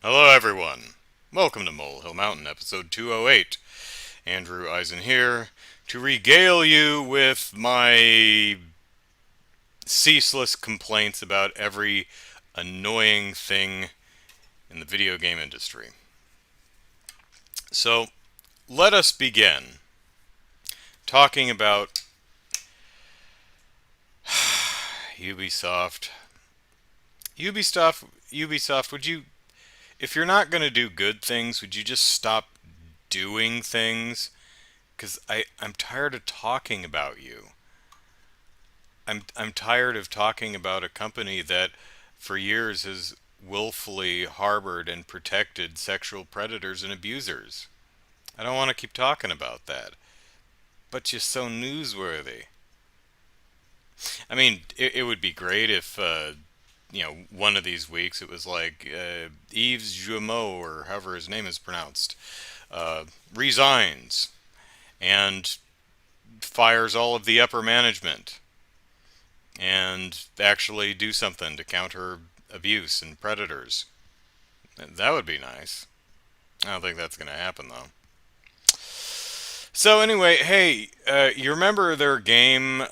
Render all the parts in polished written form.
Hello, everyone. Welcome to Molehill Mountain, episode 208. Andrew Eisen here to regale you with my ceaseless complaints about every annoying thing in the video game industry. So, let us begin talking about Ubisoft. Ubisoft, would you, if you're not going to do good things, would you just stop doing things? Because I'm tired of talking about you. I'm tired of talking about a company that for years has willfully harbored and protected sexual predators and abusers. I don't want to keep talking about that. But you're so newsworthy. I mean, it would be great if, one of these weeks it was like Yves Jumeau, or however his name is pronounced, resigns and fires all of the upper management and actually do something to counter abuse and predators. That would be nice. I don't think that's going to happen, though. So, anyway, hey, you remember their game,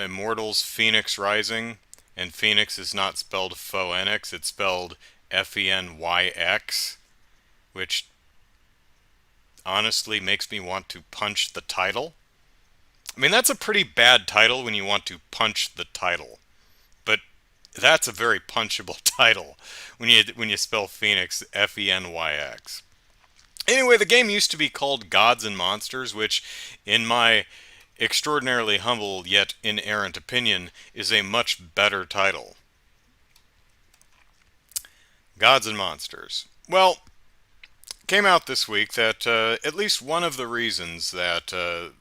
Immortals Phoenix Rising? And Phoenix is not spelled Phoenix, it's spelled Fenyx, which honestly makes me want to punch the title. I mean, that's a pretty bad title when you want to punch the title. But that's a very punchable title when you spell Phoenix Fenyx. Anyway, the game used to be called Gods and Monsters, which, in my extraordinarily humble yet inerrant opinion, is a much better title. Gods and Monsters. Well, came out this week that at least one of the reasons that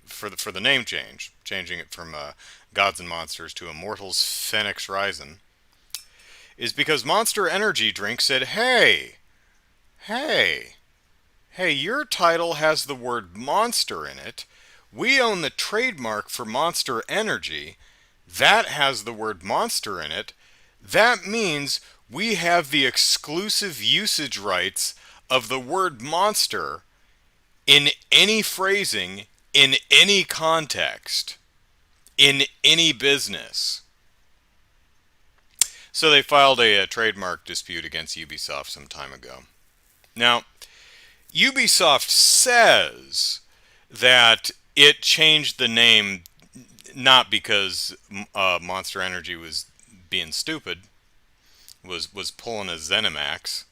for the name change, changing it from Gods and Monsters to Immortals Phoenix Rising, is because Monster Energy Drink said, hey, hey, your title has the word monster in it. We own the trademark for Monster Energy. That has the word monster in it. That means we have the exclusive usage rights of the word monster in any phrasing, in any context, in any business. So they filed a trademark dispute against Ubisoft some time ago. Now, Ubisoft says that it changed the name not because Monster Energy was being stupid, was pulling a ZeniMax.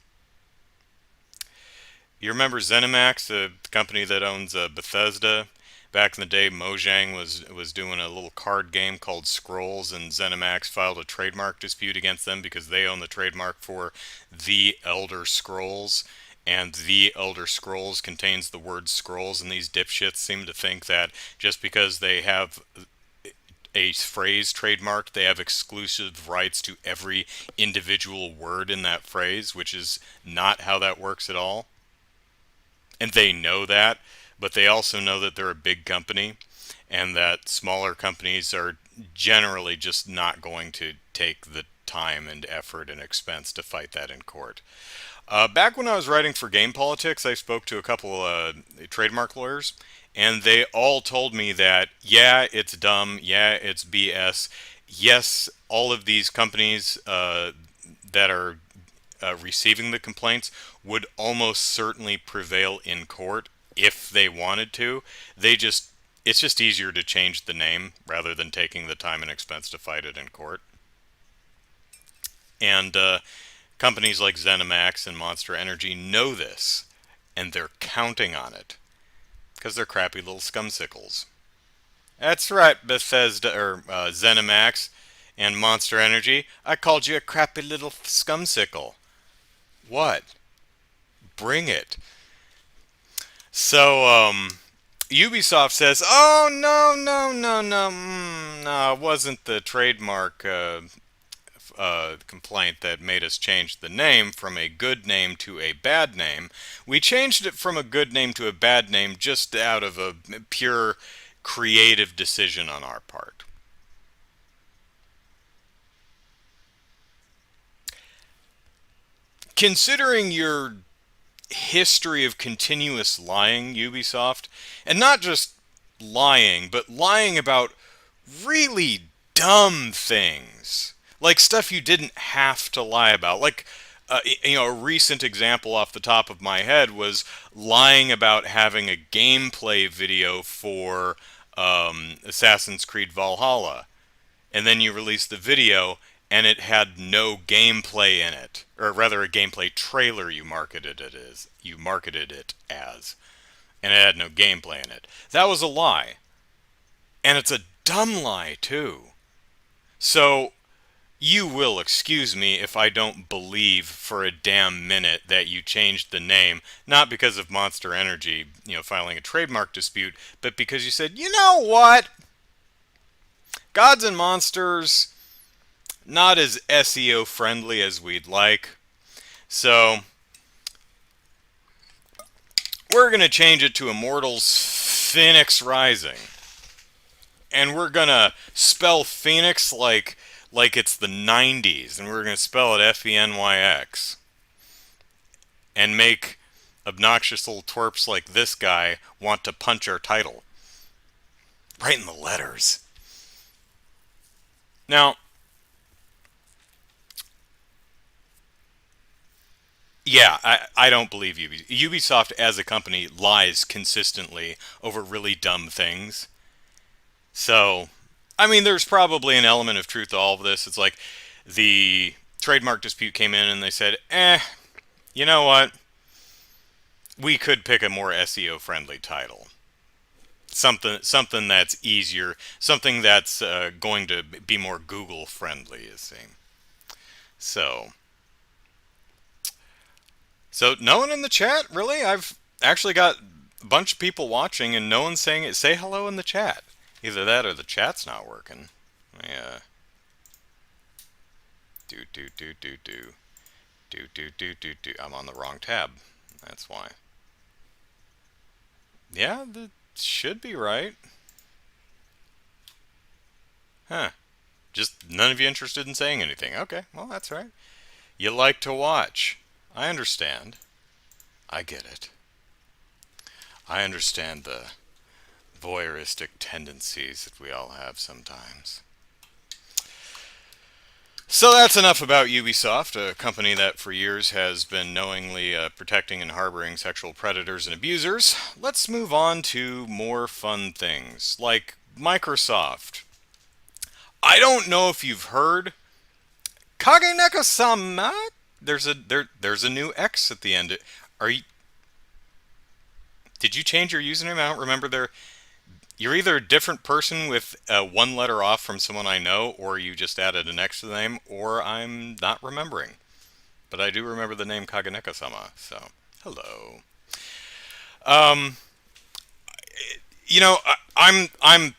You remember ZeniMax, the company that owns Bethesda? Back in the day, Mojang was doing a little card game called Scrolls, and ZeniMax filed a trademark dispute against them because they own the trademark for The Elder Scrolls, and The Elder Scrolls contains the word scrolls, and these dipshits seem to think that just because they have a phrase trademarked, they have exclusive rights to every individual word in that phrase, which is not how that works at all. And they know that, but they also know that they're a big company and that smaller companies are generally just not going to take the time and effort and expense to fight that in court. Back when I was writing for Game Politics, I spoke to a couple trademark lawyers, and they all told me that, yeah, it's dumb, yeah, it's BS. Yes, all of these companies that are receiving the complaints would almost certainly prevail in court if they wanted to. It's just easier to change the name rather than taking the time and expense to fight it in court. And companies like ZeniMax and Monster Energy know this, and they're counting on it because they're crappy little scumsickles. That's right, Bethesda or ZeniMax and Monster Energy. I called you a crappy little scumsicle. What? Bring it. So, Ubisoft says, "Oh no, it wasn't the trademark complaint that made us change the name from a good name to a bad name. We changed it from a good name to a bad name just out of a pure creative decision on our part." considering your history of continuous lying, Ubisoft, and not just lying, but lying about really dumb things, like stuff you didn't have to lie about. Like, a recent example off the top of my head was lying about having a gameplay video for Assassin's Creed Valhalla, and then you release the video and it had no gameplay in it, or rather a gameplay trailer you marketed it as, and it had no gameplay in it. That was a lie, and it's a dumb lie too. So you will excuse me if I don't believe for a damn minute that you changed the name, not because of Monster Energy, filing a trademark dispute, but because you said, you know what? Gods and Monsters, not as SEO friendly as we'd like. So we're going to change it to Immortals Phoenix Rising. And we're going to spell Phoenix like it's the 90s, and we're going to spell it F-E-N-Y-X. And make obnoxious little twerps like this guy want to punch our title. Right in the letters. Now, yeah, I don't believe Ubisoft as a company lies consistently over really dumb things. So, I mean, there's probably an element of truth to all of this. It's like the trademark dispute came in and they said, you know what? We could pick a more SEO friendly title. Something that's easier, something that's going to be more Google friendly, you see. So no one in the chat, really? I've actually got a bunch of people watching and no one's saying it. Say hello in the chat. Either that or the chat's not working. Yeah. Do. I'm on the wrong tab. That's why. Yeah, that should be right. Huh. Just none of you interested in saying anything. Okay, well, that's right. You like to watch. I understand. I get it. I understand the voyeuristic tendencies that we all have sometimes. So that's enough about Ubisoft, a company that for years has been knowingly protecting and harboring sexual predators and abusers. Let's move on to more fun things, like Microsoft. I don't know if you've heard, Kageneko-sama? There's a new X at the end. Did you change your username? I don't remember. You're either a different person with one letter off from someone I know, or you just added an X to the name, or I'm not remembering. But I do remember the name Kageneko-sama, so hello. I'm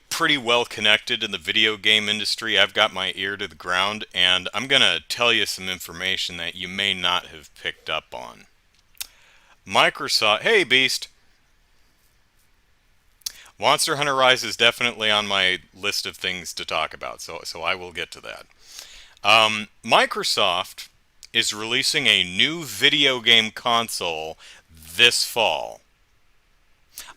pretty well connected in the video game industry. I've got my ear to the ground, and I'm gonna tell you some information that you may not have picked up on. Microsoft, hey Beast. Monster Hunter Rise is definitely on my list of things to talk about, so I will get to that. Microsoft is releasing a new video game console this fall.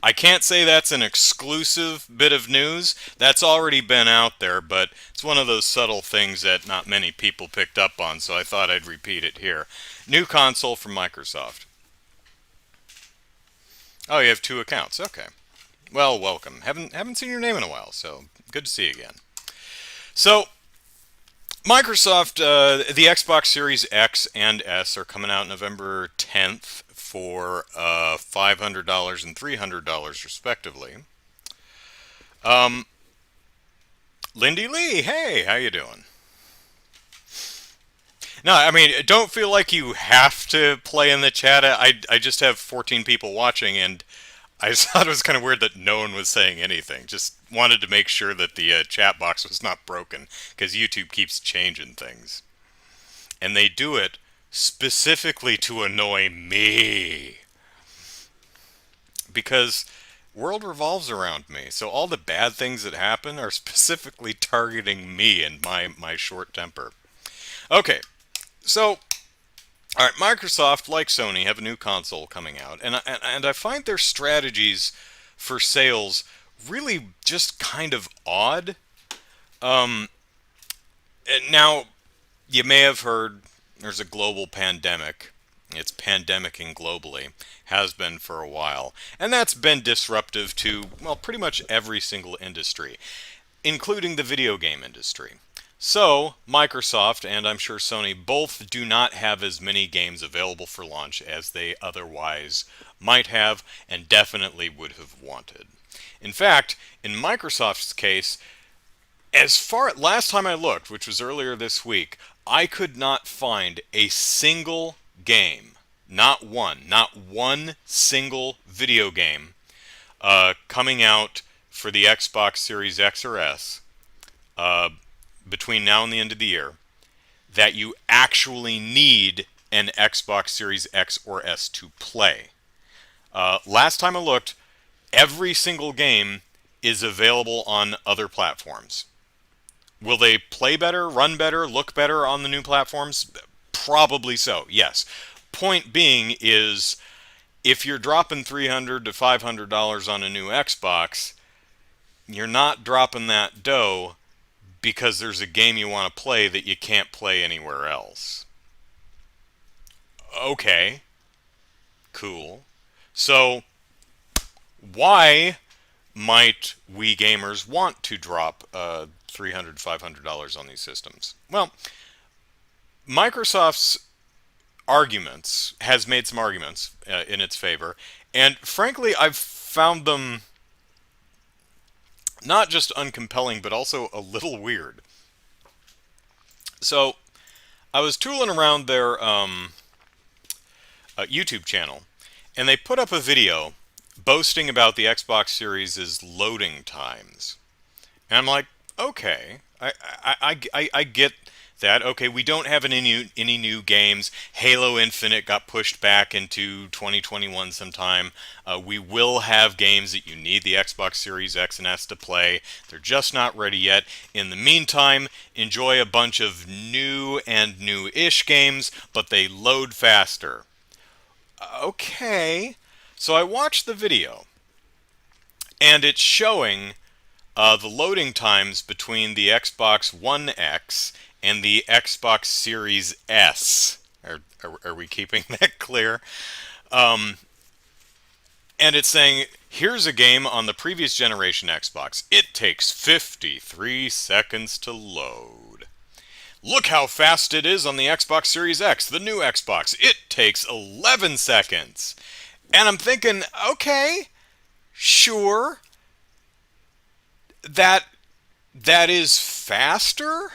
I can't say that's an exclusive bit of news. That's already been out there, but it's one of those subtle things that not many people picked up on, so I thought I'd repeat it here. New console from Microsoft. Oh, you have 2 accounts. Okay. Well, welcome. Haven't seen your name in a while, so good to see you again. So, Microsoft, the Xbox Series X and S are coming out November 10th for $500 and $300 respectively. Lindy Lee, hey, how you doing? No, I mean, don't feel like you have to play in the chat. I just have 14 people watching, and I just thought it was kind of weird that no one was saying anything. Just wanted to make sure that the chat box was not broken, because YouTube keeps changing things. And they do it specifically to annoy me. Because world revolves around me, so all the bad things that happen are specifically targeting me and my short temper. Okay, so All right, Microsoft, like Sony, have a new console coming out, and I find their strategies for sales really just kind of odd. Um, Now, you may have heard there's a global pandemic. It's pandemicing globally, has been for a while, and that's been disruptive to, well, pretty much every single industry, including the video game industry. So, Microsoft and I'm sure Sony both do not have as many games available for launch as they otherwise might have and definitely would have wanted. In fact, in Microsoft's case, as far last time I looked, which was earlier this week, I could not find a single game, not one single video game coming out for the Xbox Series X or S uh, between now and the end of the year that you actually need an Xbox Series X or S to play. Last time I looked, every single game is available on other platforms. Will they play better, run better, look better on the new platforms? Probably so, yes. Point being is, if you're dropping $300 to $500 on a new Xbox, you're not dropping that dough because there's a game you want to play that you can't play anywhere else. Okay, cool. So, why might we gamers want to drop $300, $500 on these systems? Well, Microsoft's arguments has made some arguments in its favor, and frankly, I've found them not just uncompelling, but also a little weird. So, I was tooling around their YouTube channel, and they put up a video boasting about the Xbox Series' loading times. And I'm like, okay, I get that. Okay, we don't have any new games. Halo Infinite got pushed back into 2021 sometime. We will have games that you need the Xbox Series X and S to play. They're just not ready yet. In the meantime, enjoy a bunch of new and new-ish games, but they load faster. Okay, so I watched the video, and it's showing the loading times between the Xbox One X and the Xbox Series S. Are we keeping that clear? And it's saying, here's a game on the previous generation Xbox. It takes 53 seconds to load. Look how fast it is on the Xbox Series X, the new Xbox. It takes 11 seconds. And I'm thinking, okay, sure, that is faster,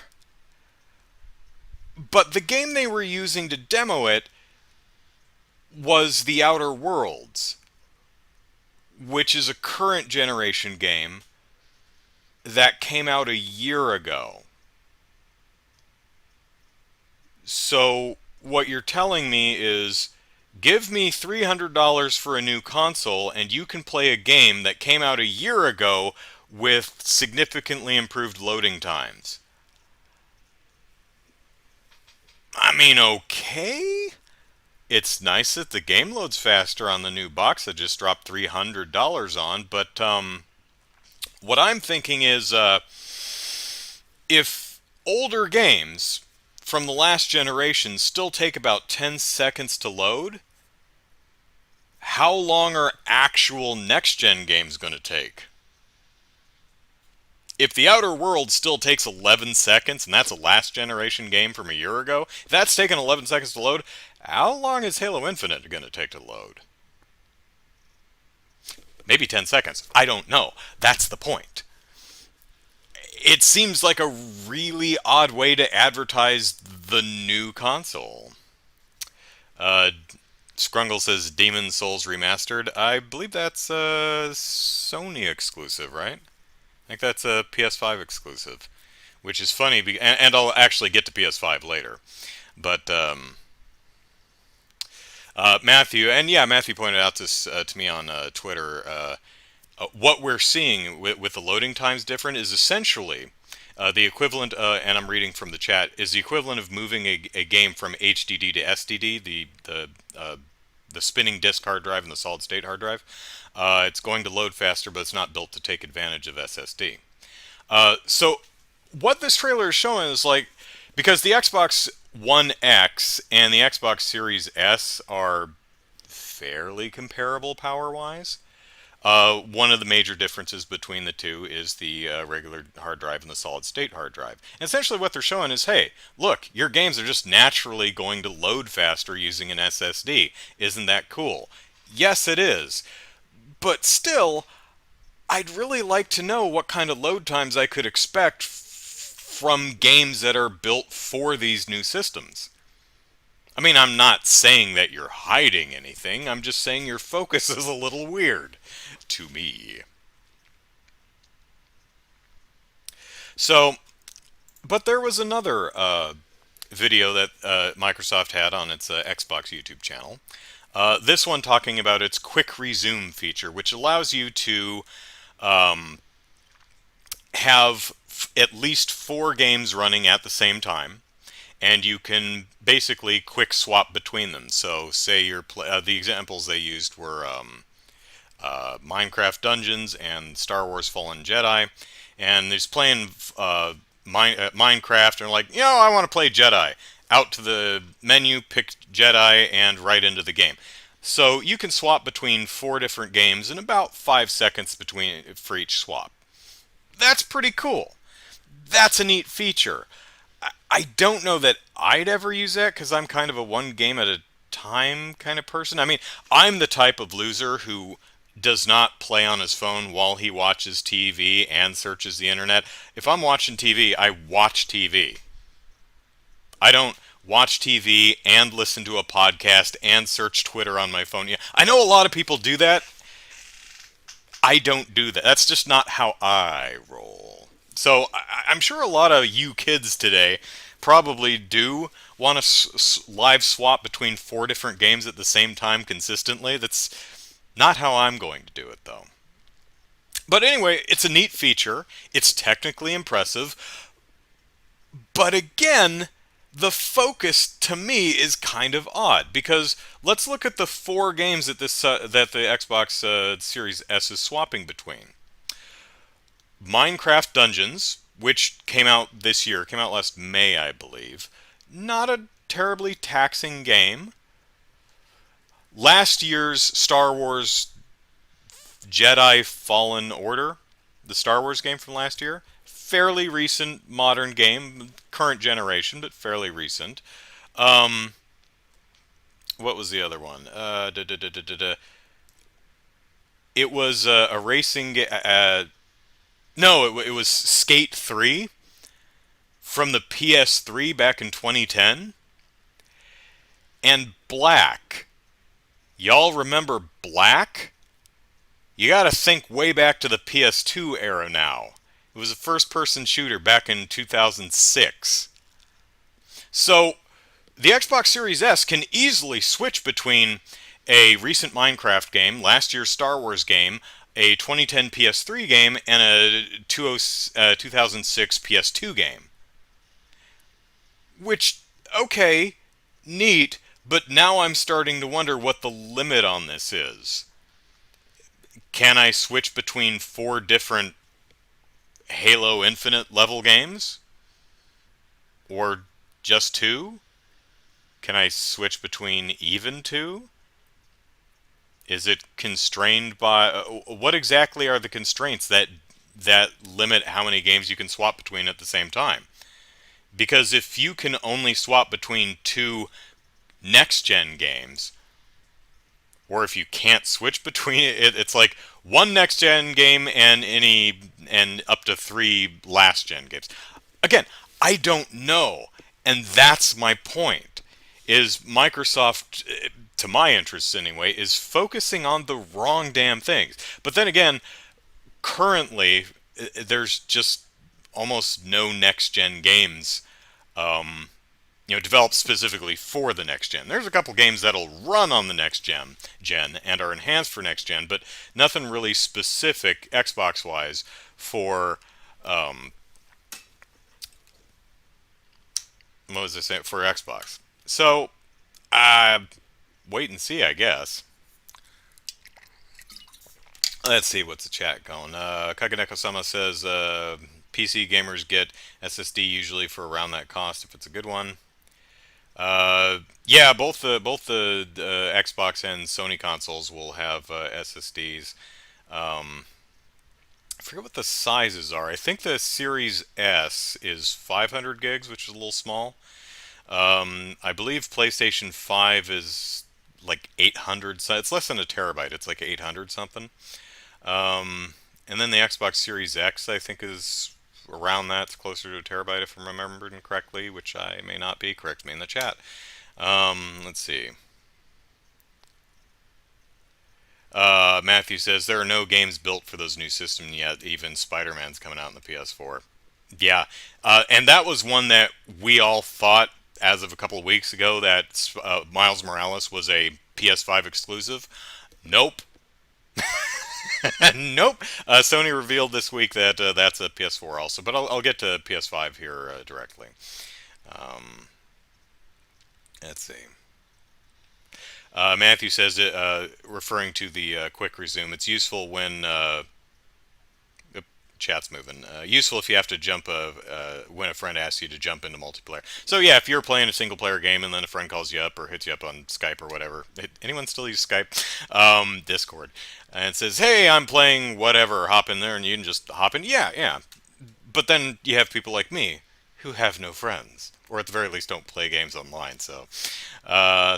but the game they were using to demo it was The Outer Worlds, which is a current generation game that came out a year ago. So what you're telling me is, give me $300 for a new console and you can play a game that came out a year ago with significantly improved loading times. I mean, okay. It's nice that the game loads faster on the new box that just dropped $300 on, but what I'm thinking is, if older games from the last generation still take about 10 seconds to load, how long are actual next-gen games going to take? If The Outer Worlds still takes 11 seconds, and that's a last-generation game from a year ago, if that's taken 11 seconds to load, how long is Halo Infinite going to take to load? Maybe 10 seconds. I don't know. That's the point. It seems like a really odd way to advertise the new console. Scrungle says Demon's Souls Remastered. I believe that's a Sony exclusive, right? I think that's a PS5 exclusive, which is funny, and I'll actually get to PS5 later. But Matthew, and yeah, Matthew pointed out this to me on Twitter. What we're seeing with the loading times different is essentially The equivalent, and I'm reading from the chat, is the equivalent of moving a game from HDD to SDD, the spinning disk hard drive and the solid state hard drive. It's going to load faster, but it's not built to take advantage of SSD. So what this trailer is showing is like, because the Xbox One X and the Xbox Series S are fairly comparable power-wise. One of the major differences between the two is the regular hard drive and the solid state hard drive. And essentially what they're showing is, hey, look, your games are just naturally going to load faster using an SSD. Isn't that cool? Yes, it is. But still, I'd really like to know what kind of load times I could expect from games that are built for these new systems. I mean, I'm not saying that you're hiding anything. I'm just saying your focus is a little weird to me. So, but there was another video that Microsoft had on its Xbox YouTube channel. This one talking about its quick resume feature, which allows you to have at least 4 games running at the same time, and you can basically quick swap between them. So say you're the examples they used were Minecraft Dungeons and Star Wars Fallen Jedi, and they're playing Minecraft and like, I want to play Jedi. Out to the menu, pick Jedi, and right into the game. So you can swap between 4 different games in about 5 seconds for each swap. That's pretty cool. That's a neat feature. I don't know that I'd ever use that because I'm kind of a one game at a time kind of person. I mean, I'm the type of loser who does not play on his phone while he watches TV and searches the internet. If I'm watching TV, I watch TV. I don't watch TV and listen to a podcast and search Twitter on my phone. Yeah, I know a lot of people do that. I don't do that. That's just not how I roll. So I'm sure a lot of you kids today probably do want to live swap between 4 different games at the same time consistently. That's not how I'm going to do it, though. But anyway, it's a neat feature. It's technically impressive. But again, the focus to me is kind of odd, because let's look at the 4 games that that the Xbox Series S is swapping between. Minecraft Dungeons, which came out this year, came out last May, I believe. Not a terribly taxing game. Last year's Star Wars Jedi Fallen Order, the Star Wars game from last year, fairly recent modern game, current generation, but fairly recent. What was the other one? It was a racing. No, it was Skate 3 from the PS3 back in 2010. And Black. Y'all remember Black? You gotta think way back to the PS2 era now. It was a first-person shooter back in 2006. So, the Xbox Series S can easily switch between a recent Minecraft game, last year's Star Wars game, a 2010 PS3 game, and a 2006 PS2 game. Which, okay, neat, but now I'm starting to wonder what the limit on this is. Can I switch between 4 different Halo Infinite level games? Or just 2? Can I switch between even 2? Is it constrained by... what exactly are the constraints that limit how many games you can swap between at the same time? Because if you can only swap between 2 next-gen games, or if you can't switch between it's like 1 next-gen game and up to 3 last-gen games. Again, I don't know, and that's my point. Is Microsoft, to my interests anyway, is focusing on the wrong damn things. But then again, currently, there's just almost no next-gen games developed specifically for the next gen. There's a couple games that'll run on the next gen and are enhanced for next gen, but nothing really specific Xbox-wise for What was I saying for Xbox? So, uh, wait and see, I guess. Let's see what's the chat going. Kaganeko-sama says PC gamers get SSD usually for around that cost if it's a good one. Yeah, both the Xbox and Sony consoles will have SSDs. Um, I forget what the sizes are. I think the Series S is 500 gigs, which is a little small. I believe PlayStation 5 is like 800. So it's less than a terabyte. It's like 800 something. Um, and then the Xbox Series X, I think, is around that. It's closer to a terabyte if I'm remembering correctly, which I may not be. Correct me in the chat. Let's see. Matthew says there are no games built for those new systems yet. Even Spider-Man's coming out in the PS4. Yeah, and that was one that we all thought as of a couple of weeks ago that Miles Morales was a PS5 exclusive. Nope. Nope. Sony revealed this week that that's a PS4 also, but I'll get to PS5 here directly. Um, let's see. Matthew says, referring to the quick resume, it's useful when chat's moving. Useful if you have to jump when a friend asks you to jump into multiplayer. So yeah, if you're playing a single player game and then a friend calls you up or hits you up on Skype or whatever. Anyone still use Skype? Discord. And says, hey, I'm playing whatever. Hop in there and you can just hop in. Yeah, yeah. But then you have people like me who have no friends. Or at the very least don't play games online. So,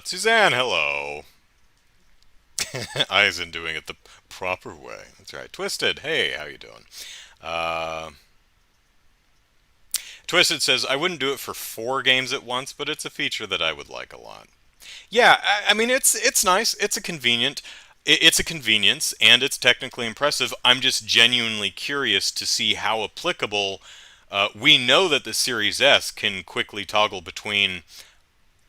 Suzanne, hello. Eisen doing it the proper way. That's right. Twisted, hey, how you doing? Uh, Twisted says, I wouldn't do it for 4 games at once, but it's a feature that I would like a lot. Yeah, I mean it's nice. It's a convenience, and it's technically impressive. I'm just genuinely curious to see how applicable. We know that the Series S can quickly toggle between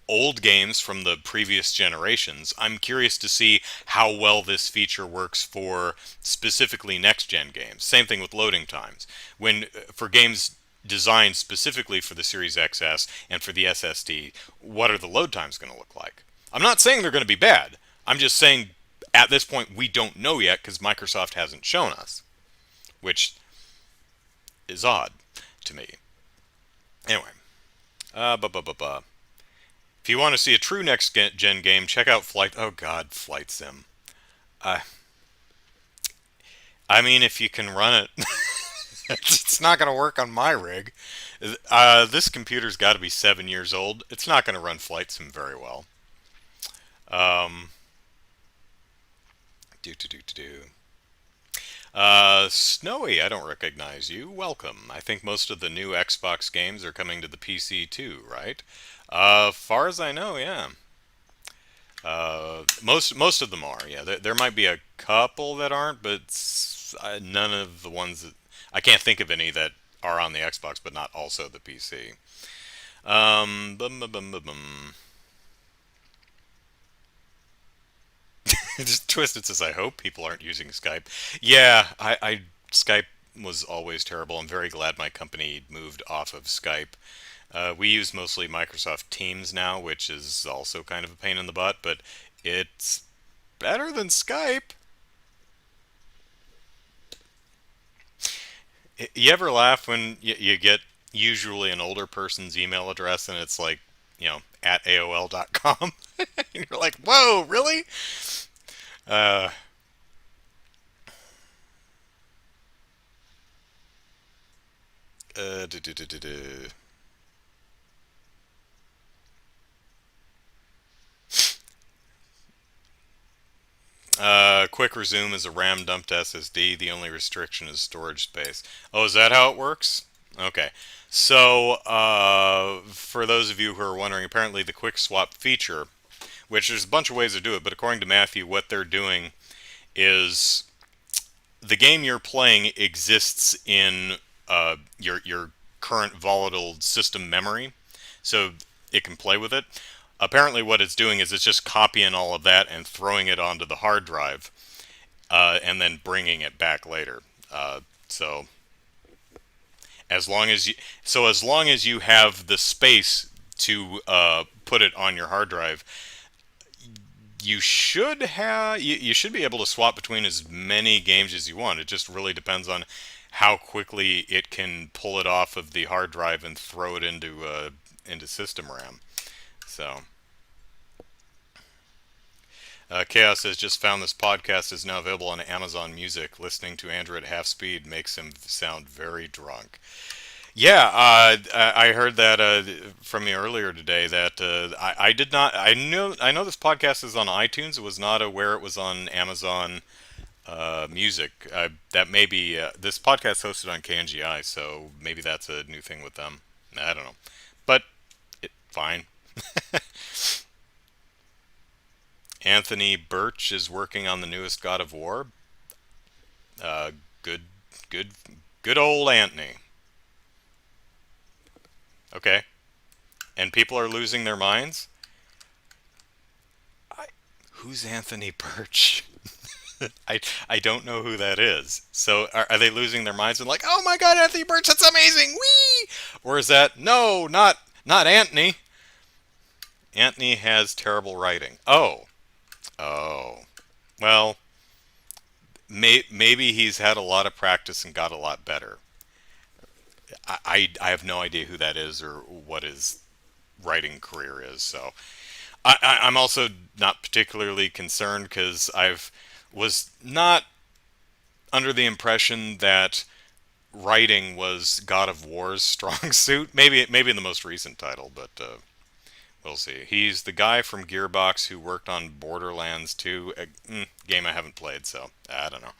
old games from the previous generations. I'm curious to see how well this feature works for specifically next gen games. Same thing with loading times. When for games designed specifically for the Series XS and for the SSD, what are the load times going to look like? I'm not saying they're going to be bad. I'm just saying at this point we don't know yet because Microsoft hasn't shown us, which is odd to me. Anyway, bu bu bu bu. If you want to see a true next gen game, check out Flight. Oh God, Flight Sim. Uh, I mean, if you can run it, it's not going to work on my rig. This computer's got to be 7 years old. It's not going to run Flight Sim very well. Um, do. Snowy, I don't recognize you. Welcome. I think most of the new Xbox games are coming to the PC too, right? Far as I know, yeah. Most of them are. Yeah, there might be a couple that aren't, but none of the ones that I can't think of any that are on the Xbox, but not also the PC. Bum, bum, bum, bum, bum. Just Twisted says, I hope people aren't using Skype. Yeah, Skype was always terrible. I'm very glad my company moved off of Skype. We use mostly Microsoft Teams now, which is also kind of a pain in the butt, but it's better than Skype. You ever laugh when you get usually an older person's email address and it's like, at AOL.com? And you're like, whoa, really? Uh, uh, do, do, do, do, do. Quick resume is a RAM dumped SSD. The only restriction is storage space. Oh, is that how it works? Okay. So, for those of you who are wondering, apparently the quick swap feature, which there's a bunch of ways to do it, but according to Matthew, what they're doing is the game you're playing exists in your current volatile system memory, so it can play with it. Apparently, what it's doing is it's just copying all of that and throwing it onto the hard drive, and then bringing it back later. So as long as you have the space to put it on your hard drive, you should be able to swap between as many games as you want. It just really depends on how quickly it can pull it off of the hard drive and throw it into system RAM. So Chaos has just found this podcast is now available on Amazon Music. Listening to Andrew at half speed makes him sound very drunk. Yeah, I heard that from you earlier today. That I did not. I know this podcast is on iTunes. I was not aware it was on Amazon Music. That may be this podcast hosted on KNGI, so maybe that's a new thing with them. I don't know, but fine. Anthony Birch is working on the newest God of War. Uh, good, good, good old Anthony. Okay, and people are losing their minds. I, who's Anthony Birch? I don't know who that is. So are they losing their minds and like, oh my God, Anthony Birch, that's amazing, wee? Or is that no, not Anthony? Anthony has terrible writing. Oh, well, maybe he's had a lot of practice and got a lot better. I have no idea who that is or what his writing career is. So I'm also not particularly concerned because I've was not under the impression that writing was God of War's strong suit. Maybe in the most recent title, but we'll see. He's the guy from Gearbox who worked on Borderlands 2, a game I haven't played, so I don't know.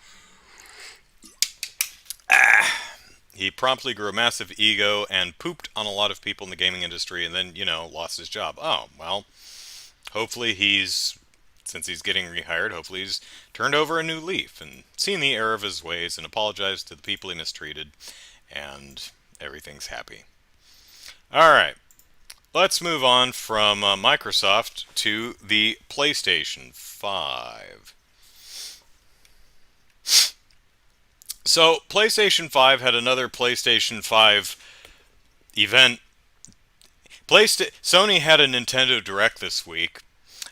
He promptly grew a massive ego and pooped on a lot of people in the gaming industry and then, lost his job. Oh, well, hopefully since he's getting rehired, hopefully he's turned over a new leaf and seen the error of his ways and apologized to the people he mistreated, and everything's happy. All right, let's move on from Microsoft to the PlayStation 5. So, PlayStation 5 had another PlayStation 5 event. Sony had a Nintendo Direct this week,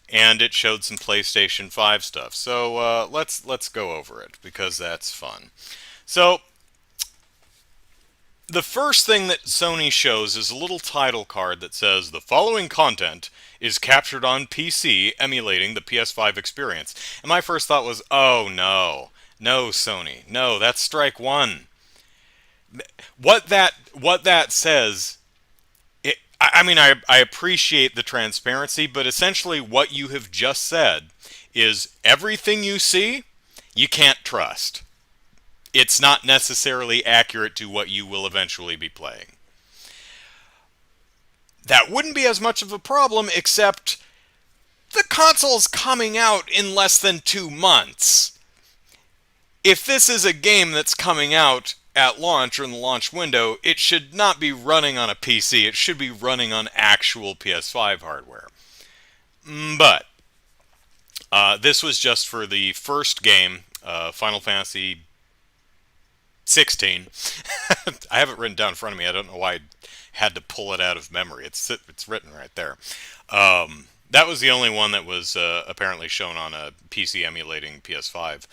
and it showed some PlayStation 5 stuff. So let's go over it because that's fun. So the first thing that Sony shows is a little title card that says the following content is captured on PC emulating the PS5 experience. And my first thought was, oh no Sony, no, that's strike one. What that says, I appreciate the transparency, but essentially what you have just said is everything you see, you can't trust. It's not necessarily accurate to what you will eventually be playing. That wouldn't be as much of a problem, except the console's coming out in less than 2 months. If this is a game that's coming out at launch or in the launch window, it should not be running on a PC. It should be running on actual PS5 hardware. But this was just for the first game, Final Fantasy 16. I have it written down in front of me. I don't know why I had to pull it out of memory. It's written right there. That was the only one that was apparently shown on a PC emulating PS5.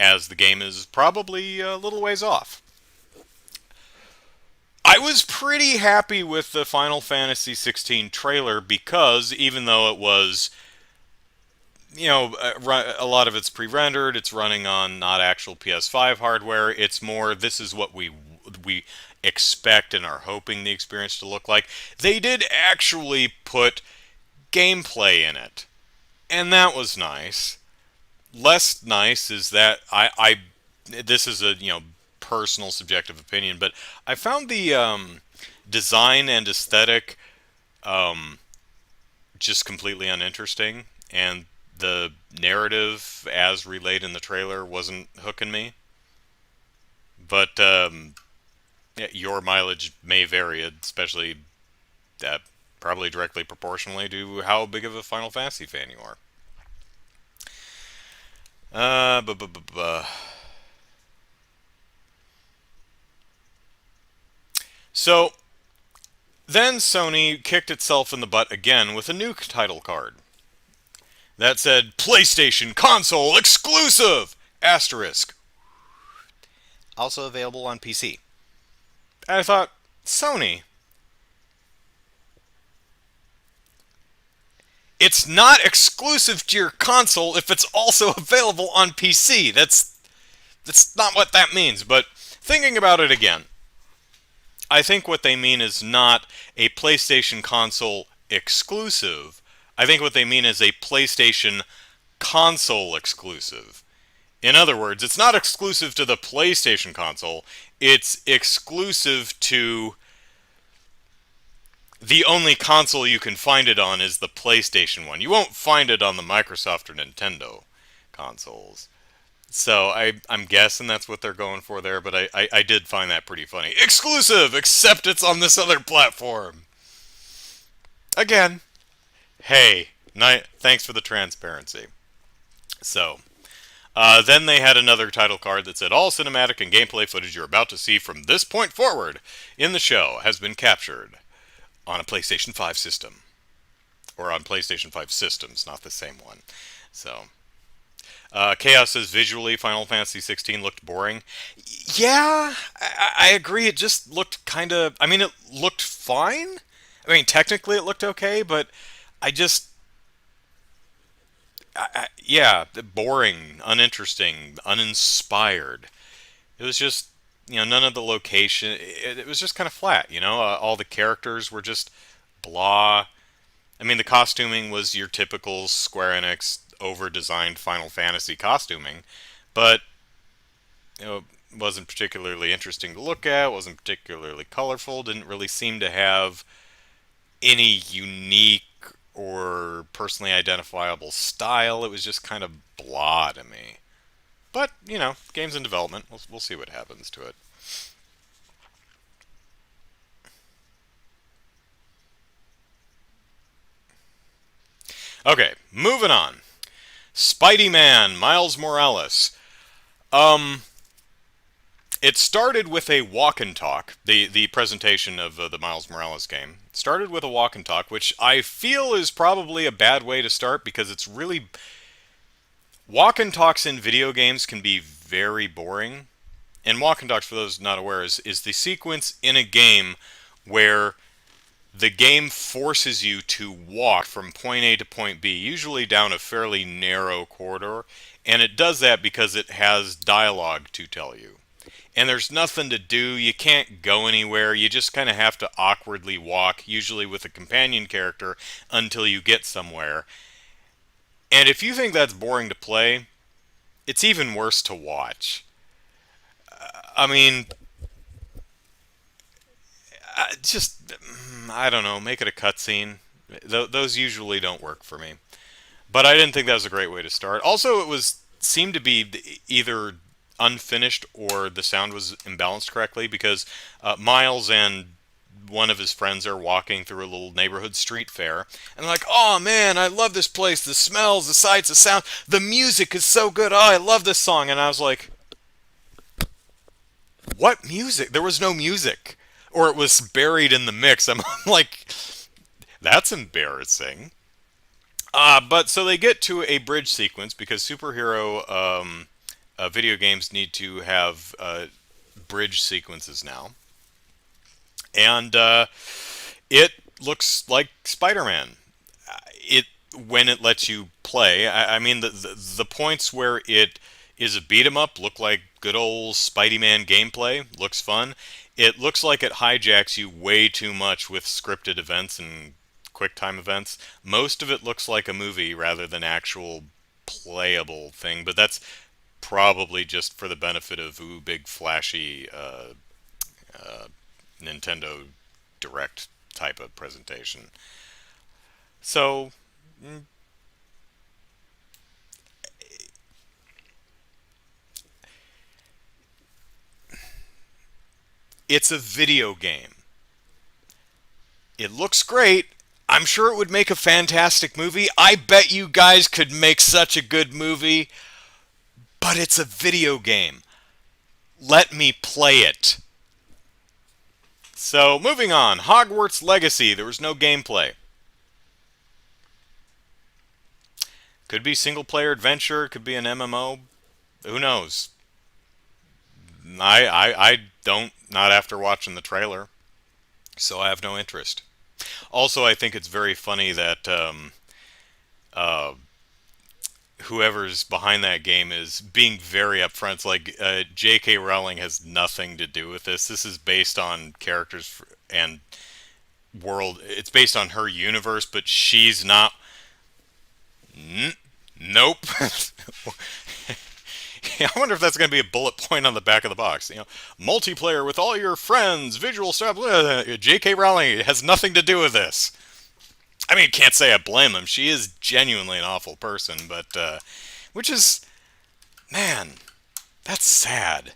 As the game is probably a little ways off. I was pretty happy with the Final Fantasy 16 trailer because even though it was, a lot of it's pre-rendered, it's running on not actual PS5 hardware, it's more this is what we expect and are hoping the experience to look like. They did actually put gameplay in it, and that was nice. Less nice is that I this is a personal subjective opinion, but I found the design and aesthetic just completely uninteresting, and the narrative as relayed in the trailer wasn't hooking me. But your mileage may vary, especially probably directly proportionally to how big of a Final Fantasy fan you are. So Then Sony kicked itself in the butt again with a new title card that said PlayStation Console Exclusive! Asterisk. Also available on PC. And I thought, Sony, it's not exclusive to your console if it's also available on PC. That's not what that means. But thinking about it again, I think what they mean is not a PlayStation console exclusive. I think what they mean is a PlayStation console exclusive. In other words, it's not exclusive to the PlayStation console, it's exclusive to the only console you can find it on is the PlayStation one. You won't find it on the Microsoft or Nintendo consoles. So I'm guessing that's what they're going for there, but I did find that pretty funny. Exclusive, except it's on this other platform. Again, hey, thanks for the transparency. So, then they had another title card that said, all cinematic and gameplay footage you're about to see from this point forward in the show has been captured on a PlayStation 5 system. Or on PlayStation 5 systems, not the same one. So, Chaos says visually Final Fantasy 16 looked boring. Yeah, I agree. It just looked kind of... I mean, it looked fine. I mean, technically it looked okay, but I just... yeah, boring, uninteresting, uninspired. It was just, none of the location... It was just kind of flat, all the characters were just blah. I mean, the costuming was your typical Square Enix over-designed Final Fantasy costuming, but it wasn't particularly interesting to look at, wasn't particularly colorful, didn't really seem to have any unique or personally identifiable style. It was just kind of blah to me. But, game's in development. We'll see what happens to it. Okay, moving on. Spidey-Man, Miles Morales. It started with a walk and talk, the presentation of the Miles Morales game. It started with a walk and talk, which I feel is probably a bad way to start because it's really... Walk and talks in video games can be very boring. And walk and talks, for those not aware, is the sequence in a game where the game forces you to walk from point A to point B, usually down a fairly narrow corridor, and it does that because it has dialogue to tell you. And there's nothing to do, you can't go anywhere, you just kind of have to awkwardly walk, usually with a companion character, until you get somewhere. And if you think that's boring to play, it's even worse to watch. I mean, I don't know, make it a cutscene. Those usually don't work for me. But I didn't think that was a great way to start. Also, it seemed to be either unfinished or the sound was imbalanced correctly because Miles and one of his friends are walking through a little neighborhood street fair and they're like, oh man, I love this place, the smells, the sights, the sound, the music is so good, oh, I love this song. And I was like, what music? There was no music, or it was buried in the mix. I'm like, that's embarrassing. But so they get to a bridge sequence because superhero video games need to have bridge sequences now. And it looks like Spider-Man. It when it lets you play. I mean, the points where it is a beat 'em up look like good old Spidey-Man gameplay. Looks fun. It looks like it hijacks you way too much with scripted events and quick time events. Most of it looks like a movie rather than actual playable thing, but that's probably just for the benefit of big flashy Nintendo Direct type of presentation. So it's a video game. It looks great. I'm sure it would make a fantastic movie. I bet you guys could make such a good movie. But it's a video game. Let me play it. So, moving on. Hogwarts Legacy. There was no gameplay. Could be single player adventure, could be an MMO. Who knows? I don't, not after watching the trailer. So I have no interest. Also, I think it's very funny that uh, whoever's behind that game is being very upfront. It's like J.K. Rowling has nothing to do with this. This is based on characters and world. It's based on her universe, but she's not. Nope. I wonder if that's going to be a bullet point on the back of the box. Multiplayer with all your friends, visual stuff. J.K. Rowling has nothing to do with this. I mean, can't say I blame them. She is genuinely an awful person, but which is, man, that's sad.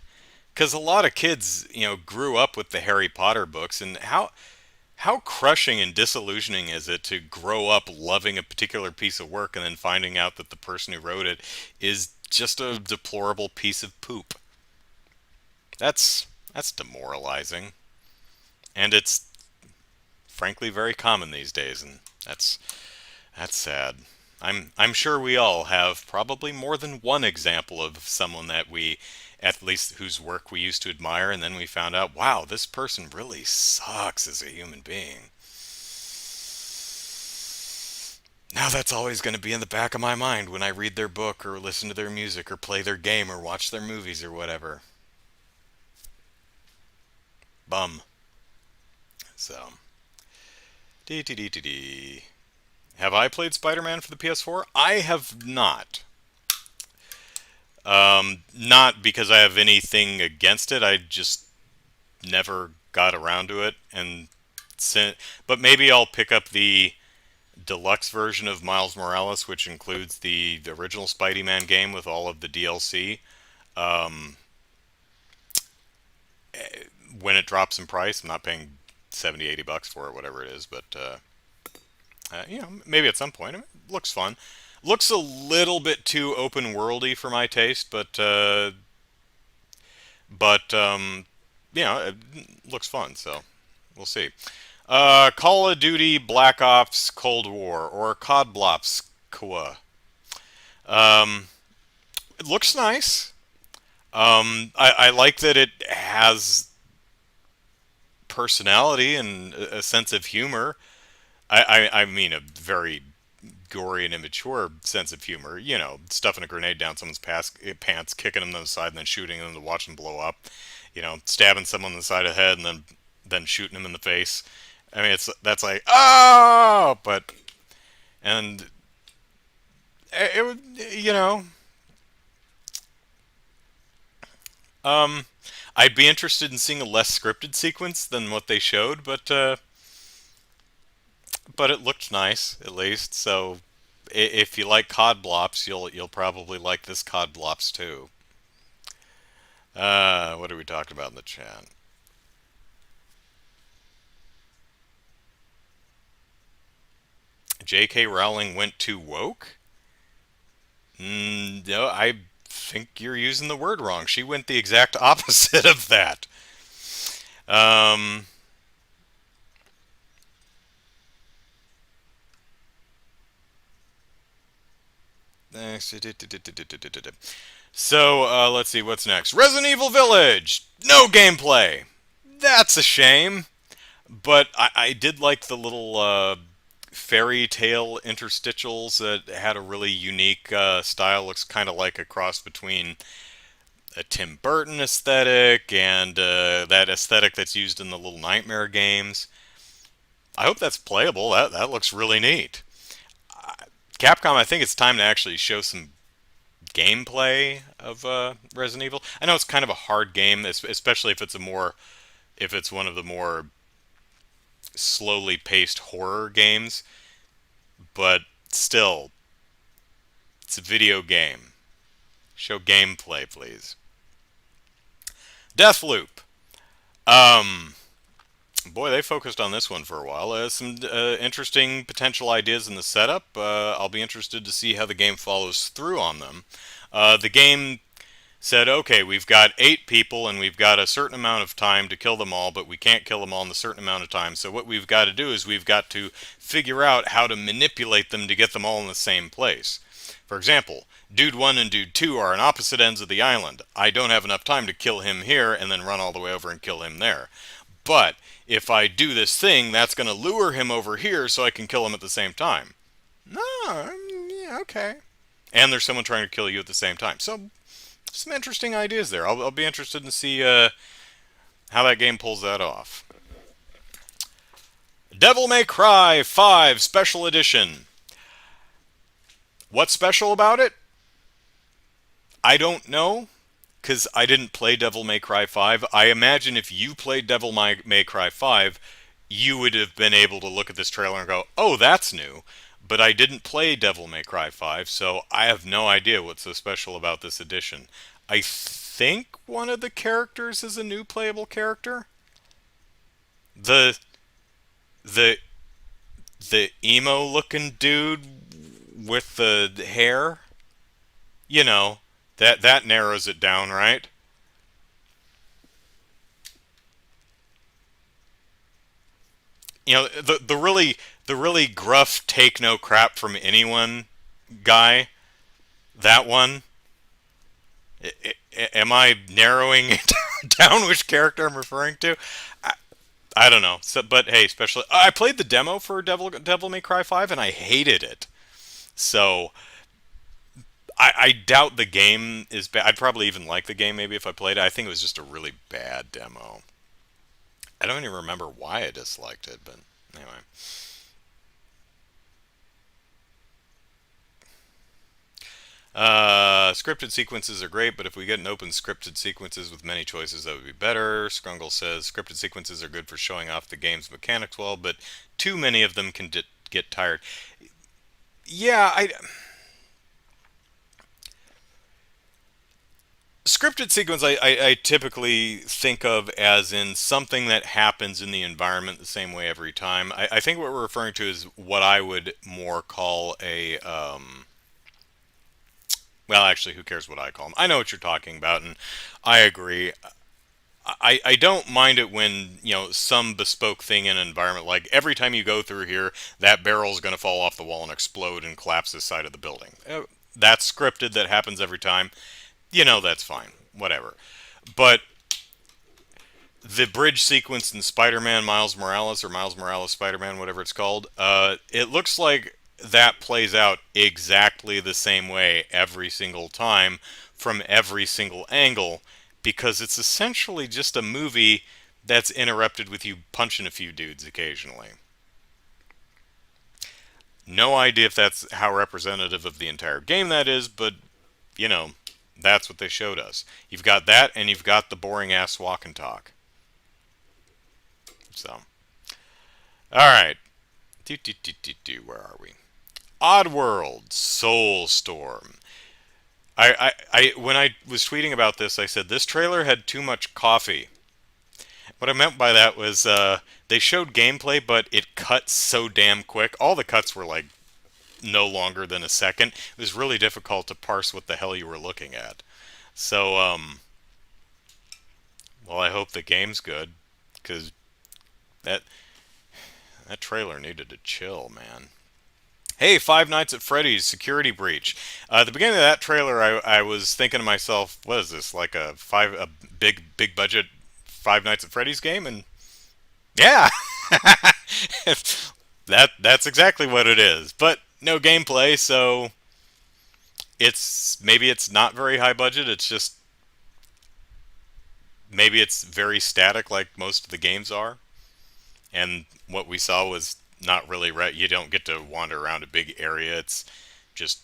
Because a lot of kids, grew up with the Harry Potter books, and how crushing and disillusioning is it to grow up loving a particular piece of work and then finding out that the person who wrote it is just a deplorable piece of poop. That's demoralizing, and it's frankly very common these days, and that's sad. I'm sure we all have probably more than one example of someone that we, at least whose work we used to admire, and then we found out, wow, this person really sucks as a human being. Now that's always going to be in the back of my mind when I read their book or listen to their music or play their game or watch their movies or whatever. Bum. So, dee dee dee dee dee. Have I played Spider-Man for the PS4? I have not. Not because I have anything against it. I just never got around to it, but maybe I'll pick up the deluxe version of Miles Morales, which includes the original Spidey-Man game with all of the DLC. Um, when it drops in price, I'm not paying 70, $80 for it, whatever it is, but maybe at some point. I mean, it looks fun. Looks a little bit too open worldy for my taste, but it looks fun. So we'll see. Call of Duty Black Ops Cold War or COD Blops KWA. It looks nice. I like that it has personality and a sense of humor. I mean a very gory and immature sense of humor. Stuffing a grenade down someone's pants, kicking them to the side, and then shooting them to watch them blow up. Stabbing someone in the side of the head and then shooting them in the face. I mean, that's like, oh, but and it would, um, I'd be interested in seeing a less scripted sequence than what they showed, but it looked nice at least. So if you like COD Blops, you'll probably like this COD Blops too. What are we talking about in the chat? J.K. Rowling went too woke? No, I think you're using the word wrong. She went the exact opposite of that. Um, so let's see what's next. Resident Evil Village, no gameplay. That's a shame. But I did like the little fairy tale interstitials that had a really unique style. Looks kind of like a cross between a Tim Burton aesthetic and that aesthetic that's used in the Little Nightmare games. I hope that's playable. That looks really neat. Capcom, I think it's time to actually show some gameplay of Resident Evil. I know it's kind of a hard game, especially if it's one of the more slowly paced horror games, but still, it's a video game. Show gameplay, please. Deathloop. Um, Boy, they focused on this one for a while. Some interesting potential ideas in the setup. I'll be interested to see how the game follows through on them. The game said, okay, we've got 8 people and we've got a certain amount of time to kill them all, but we can't kill them all in a certain amount of time. So what we've got to do is we've got to figure out how to manipulate them to get them all in the same place. For example, Dude 1 and Dude 2 are on opposite ends of the island. I don't have enough time to kill him here and then run all the way over and kill him there. But if I do this thing, that's going to lure him over here so I can kill him at the same time. No, yeah, okay. And there's someone trying to kill you at the same time. So some interesting ideas there. I'll be interested to see how that game pulls that off. Devil May Cry 5 Special Edition. What's special about it? I don't know, because I didn't play Devil May Cry 5. I imagine if you played Devil May Cry 5, you would have been able to look at this trailer and go, oh, that's new. But I didn't play Devil May Cry 5, so I have no idea what's so special about this edition. I think one of the characters is a new playable character. The the the emo looking dude with the hair, you know, that narrows it down, right? You know, the really gruff take no crap from anyone guy, that one. Am I narrowing down which character I'm referring to? I, I don't know. So, but hey, especially I played the demo for Devil May Cry 5 and I hated it. So I doubt the game is bad. I'd probably even like the game maybe if I played it. I think it was just a really bad demo. I don't even remember why I disliked it, but anyway. Scripted sequences are great, but if we get an open scripted sequences with many choices, that would be better. Scrungle says scripted sequences are good for showing off the game's mechanics well, but too many of them can get tired. Yeah, scripted sequence I typically think of as in something that happens in the environment the same way every time. I think what we're referring to is what I would more call a well, actually, who cares what I call them? I know what you're talking about, and I agree. I don't mind it when, some bespoke thing in an environment, like every time you go through here, that barrel's going to fall off the wall and explode and collapse the side of the building. That's scripted, that happens every time. That's fine. Whatever. But the bridge sequence in Spider-Man Miles Morales, or Miles Morales Spider-Man, whatever it's called, it looks like that plays out exactly the same way every single time from every single angle, because it's essentially just a movie that's interrupted with you punching a few dudes occasionally. No idea if that's how representative of the entire game that is, but, you know, that's what they showed us. You've got that, and you've got the boring ass walk and talk. So, alright. Where are we? Oddworld Soulstorm. When I was tweeting about this, I said this trailer had too much coffee. What I meant by that was they showed gameplay, but it cut so damn quick. All the cuts were like no longer than a second. It was really difficult to parse what the hell you were looking at. So, well, I hope the game's good, because that that trailer needed to chill, man. Hey, Five Nights at Freddy's Security Breach. At the beginning of that trailer, I was thinking to myself, what is this, like a big budget Five Nights at Freddy's game? And yeah, that's exactly what it is. But no gameplay, so maybe it's not very high budget. It's just maybe it's very static, like most of the games are. And what we saw was not really right. You don't get to wander around a big area. It's just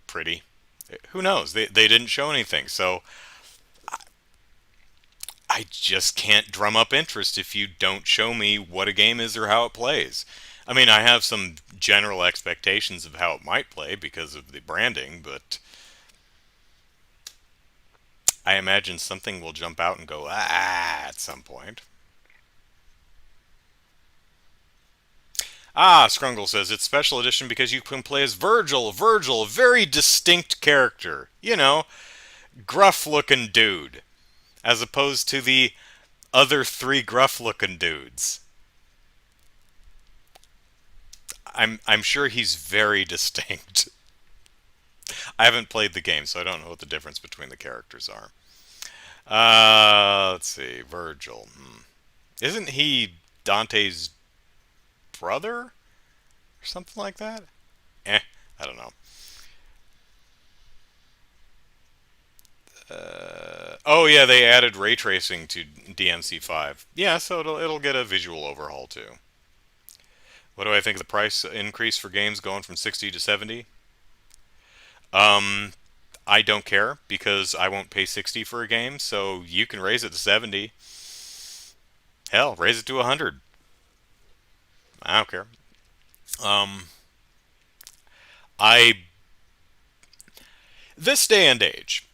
pretty. Who knows? They didn't show anything, so I just can't drum up interest if you don't show me what a game is or how it plays. I mean, I have some general expectations of how it might play because of the branding, but I imagine something will jump out and go, at some point. Ah, Scrungle says it's special edition because you can play as Virgil. Virgil, a very distinct character. gruff-looking dude, as opposed to the other three gruff-looking dudes. I'm sure he's very distinct. I haven't played the game, so I don't know what the difference between the characters are. Let's see, Virgil. Isn't he Dante's brother or something like that? I don't know. Oh yeah, they added ray tracing to DMC5. Yeah, so it'll get a visual overhaul too. What do I think of the price increase for games going from 60 to 70? Um, I don't care because I won't pay 60 for a game, so you can raise it to 70. Hell, raise it to 100. I don't care. Um, I This day and age,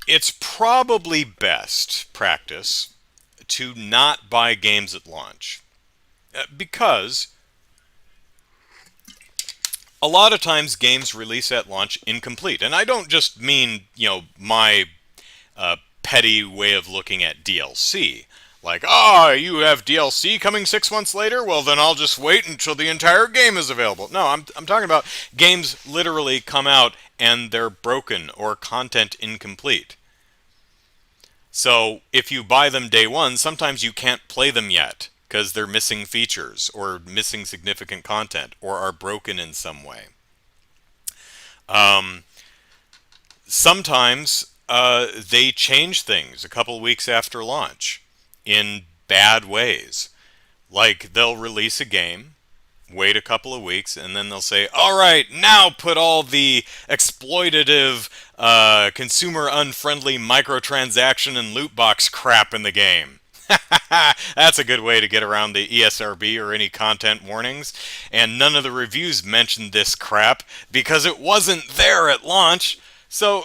it's probably best practice to not buy games at launch because a lot of times games release at launch incomplete. And I don't just mean, my petty way of looking at DLC. Like, you have DLC coming 6 months later? Well, then I'll just wait until the entire game is available. No, I'm talking about games literally come out and they're broken or content incomplete. So if you buy them day one, sometimes you can't play them yet because they're missing features or missing significant content or are broken in some way. Um, Sometimes they change things a couple weeks after launch in bad ways. Like they'll release a game, wait a couple of weeks, and then they'll say, all right, now put all the exploitative, consumer unfriendly microtransaction and loot box crap in the game. That's a good way to get around the ESRB or any content warnings. And none of the reviews mentioned this crap because it wasn't there at launch. So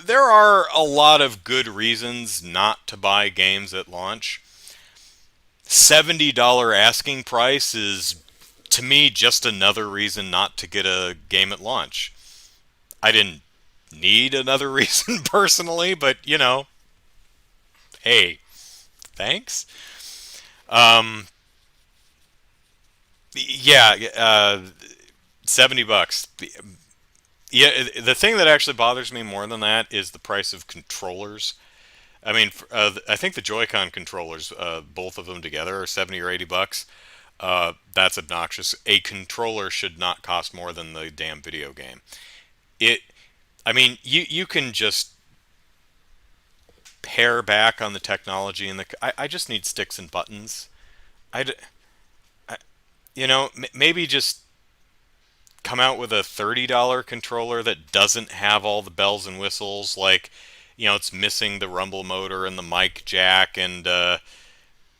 there are a lot of good reasons not to buy games at launch. $70 asking price is, to me, just another reason not to get a game at launch. I didn't need another reason personally, but hey, thanks. Um, yeah, $70. Yeah, the thing that actually bothers me more than that is the price of controllers. I mean, I think the Joy-Con controllers, both of them together, are 70 or $80. That's obnoxious. A controller should not cost more than the damn video game. It, I mean, you can just pare back on the technology and I just need sticks and buttons. I, I maybe just come out with a $30 controller that doesn't have all the bells and whistles, like it's missing the rumble motor and the mic jack, and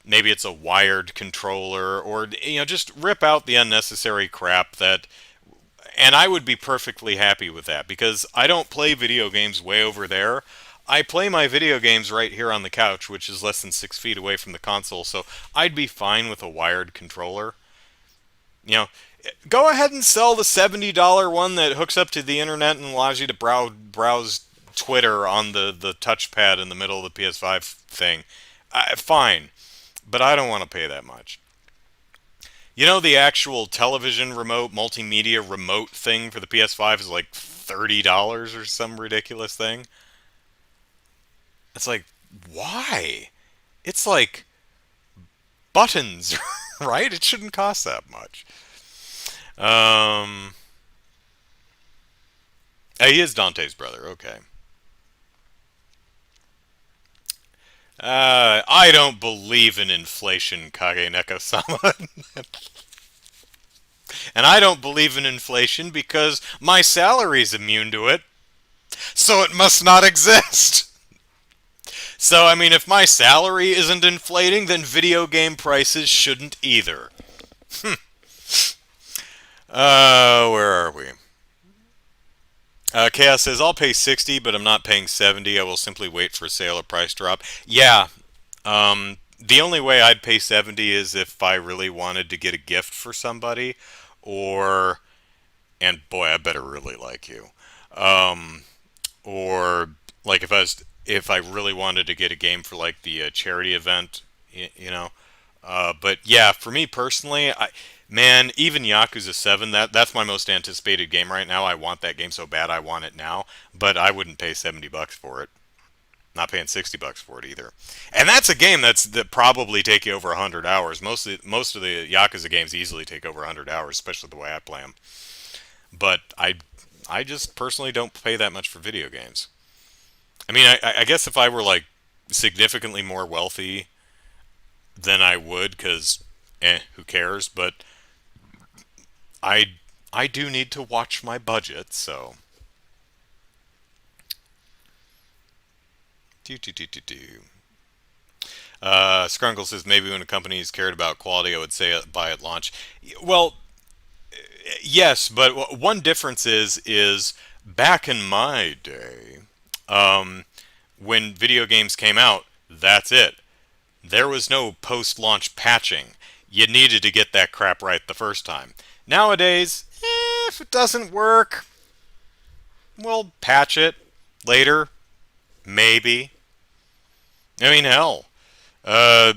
maybe it's a wired controller, or just rip out the unnecessary crap that. And I would be perfectly happy with that because I don't play video games way over there. I play my video games right here on the couch, which is less than 6 feet away from the console, so I'd be fine with a wired controller. You know, Go ahead and sell the $70 one that hooks up to the internet and allows you to browse Twitter on the touchpad in the middle of the PS5 thing. Fine, but I don't want to pay that much. The actual television remote, multimedia remote thing for the PS5 is like $30 or some ridiculous thing. It's like, why? It's like buttons, right? It shouldn't cost that much. Um, he is Dante's brother. Okay. I don't believe in inflation, Kage Neko-sama. And I don't believe in inflation because my salary's immune to it. So it must not exist. So, I mean, if my salary isn't inflating, then video game prices shouldn't either. Where are we? Chaos says, I'll pay 60, but I'm not paying 70. I will simply wait for a sale or price drop. Yeah. The only way I'd pay 70 is if I really wanted to get a gift for somebody, or, and boy, I better really like you. Or Like if I really wanted to get a game for like the charity event, you know. But yeah, for me personally, man, even Yakuza 7, that's my most anticipated game right now. I want that game so bad, I want it now. But I wouldn't pay $70 for it. Not paying $60 for it either. And that's a game that probably take you over 100 hours. Most of the Yakuza games easily take over 100 hours, especially the way I play them. But I just personally don't pay that much for video games. I mean, I guess if I were like significantly more wealthy, then I would, because who cares? But I I do need to watch my budget, so. Do do do do do. Scrungle says maybe when a company's cared about quality, I would say buy at launch. Well, yes, but one difference is back in my day, um, when video games came out, that's it. There was no post-launch patching. You needed to get that crap right the first time. Nowadays, if it doesn't work, we'll patch it later, maybe. I mean, hell, uh,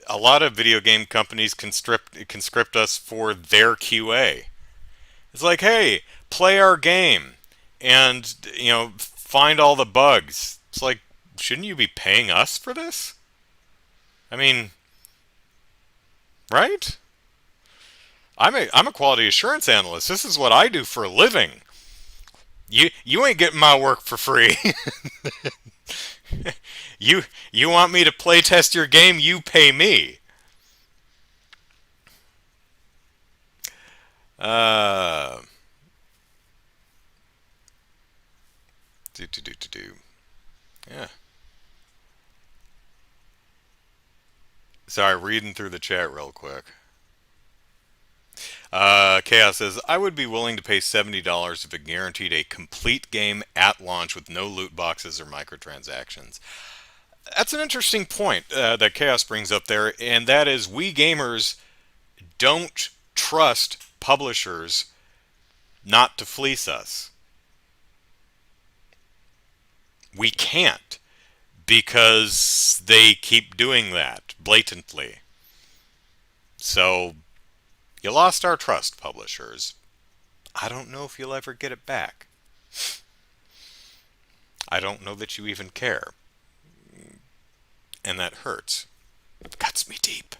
a lot of video game companies conscript us for their QA. It's like, hey, play our game, and find all the bugs. It's like, shouldn't you be paying us for this? I mean, right? I'm a quality assurance analyst. This is what I do for a living. You ain't getting my work for free. you you want me to play test your game? You pay me. Uh, do. Yeah. Sorry, reading through the chat real quick. Chaos says, I would be willing to pay $70 if it guaranteed a complete game at launch with no loot boxes or microtransactions. That's an interesting point that Chaos brings up there, and that is we gamers don't trust publishers not to fleece us. We can't, because they keep doing that blatantly. So, you lost our trust, publishers. I don't know if you'll ever get it back. I don't know that you even care. And that hurts. It cuts me deep.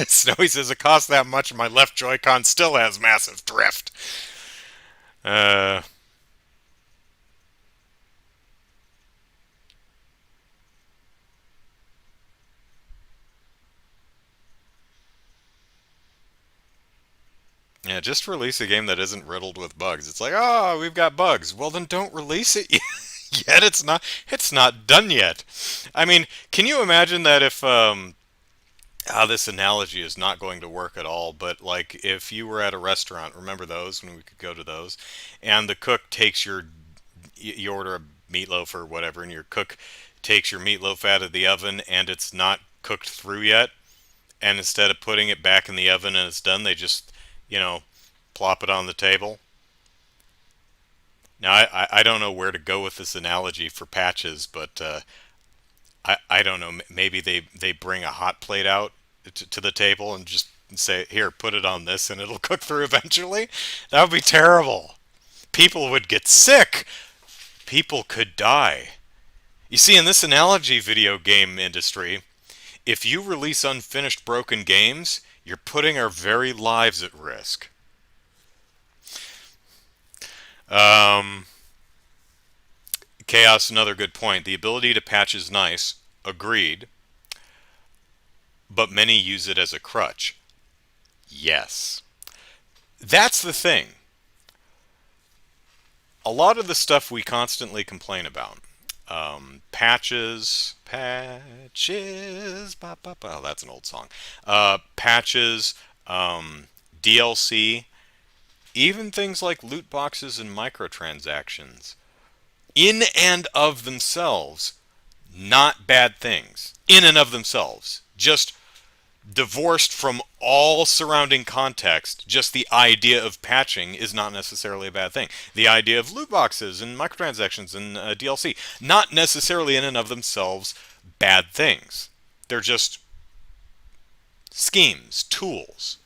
Snowy says, it costs that much and my left Joy-Con still has massive drift. Uh... Yeah, just release a game that isn't riddled with bugs. It's like, oh, we've got bugs. Well, then don't release it yet. It's not done yet. I mean, can you imagine that if this analogy is not going to work at all, but like if you were at a restaurant, remember those when we could go to those, and the cook takes you order a meatloaf or whatever, and your cook takes your meatloaf out of the oven and it's not cooked through yet, and instead of putting it back in the oven and it's done, they just, plop it on the table. Now, I don't know where to go with this analogy for patches, but I don't know. Maybe they bring a hot plate out to the table and just say, here, put it on this and it'll cook through eventually. That would be terrible. People would get sick. People could die. You see, in this analogy video game industry, if you release unfinished broken games, you're putting our very lives at risk. Chaos, another good point. The ability to patch is nice. Agreed. But many use it as a crutch. Yes. That's the thing. A lot of the stuff we constantly complain about. Patches, ba, ba, ba. Oh, that's an old song. Patches, DLC, even things like loot boxes and microtransactions, in and of themselves, not bad things. In and of themselves. Just divorced from all surrounding context, just the idea of patching is not necessarily a bad thing. The idea of loot boxes and microtransactions and DLC, not necessarily in and of themselves bad things. They're just schemes, tools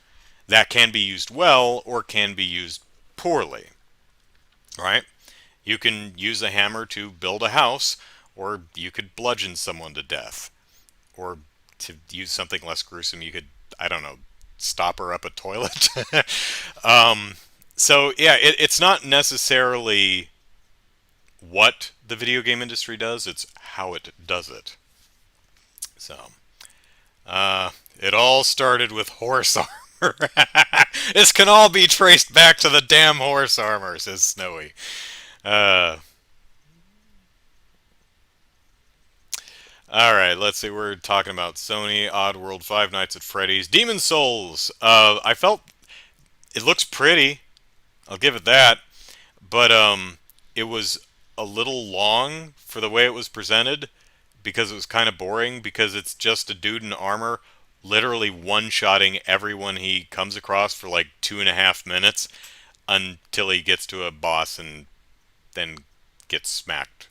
that can be used well or can be used poorly, right? You can use a hammer to build a house, or you could bludgeon someone to death. Or to use something less gruesome, you could, I don't know, stopper up a toilet. um, so yeah, it's not necessarily what the video game industry does; it's how it does it. So it all started with horse armor. This can all be traced back to the damn horse armor, says Snowy. Uh, all right, let's see. We're talking about Sony, Oddworld, Five Nights at Freddy's, Demon Souls. I felt it looks pretty. I'll give it that. But it was a little long for the way it was presented because it was kind of boring because it's just a dude in armor literally one-shotting everyone he comes across for like 2.5 minutes until he gets to a boss and then gets smacked.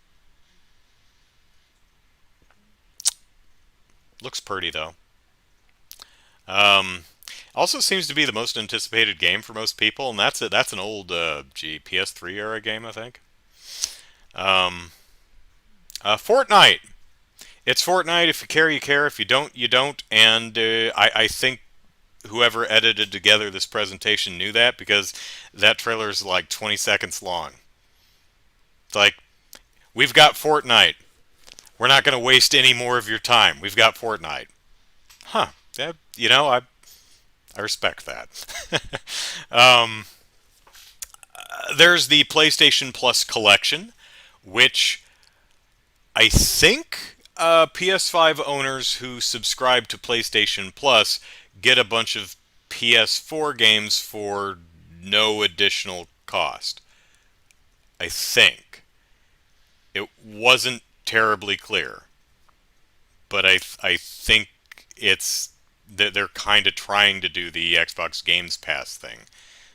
Looks pretty though. Um, Also seems to be the most anticipated game for most people, and that's an old PS3 era game, I think. Um, Fortnite. It's Fortnite. If you care, you care. If you don't, you don't. And I think whoever edited together this presentation knew that because that trailer is like 20 seconds long. It's like, we've got Fortnite. We're not going to waste any more of your time. We've got Fortnite. Huh. Yeah, I respect that. um, there's the PlayStation Plus collection, which I think PS5 owners who subscribe to PlayStation Plus get a bunch of PS4 games for no additional cost. I think. It wasn't terribly clear, but I think it's they're kind of trying to do the Xbox Games Pass thing.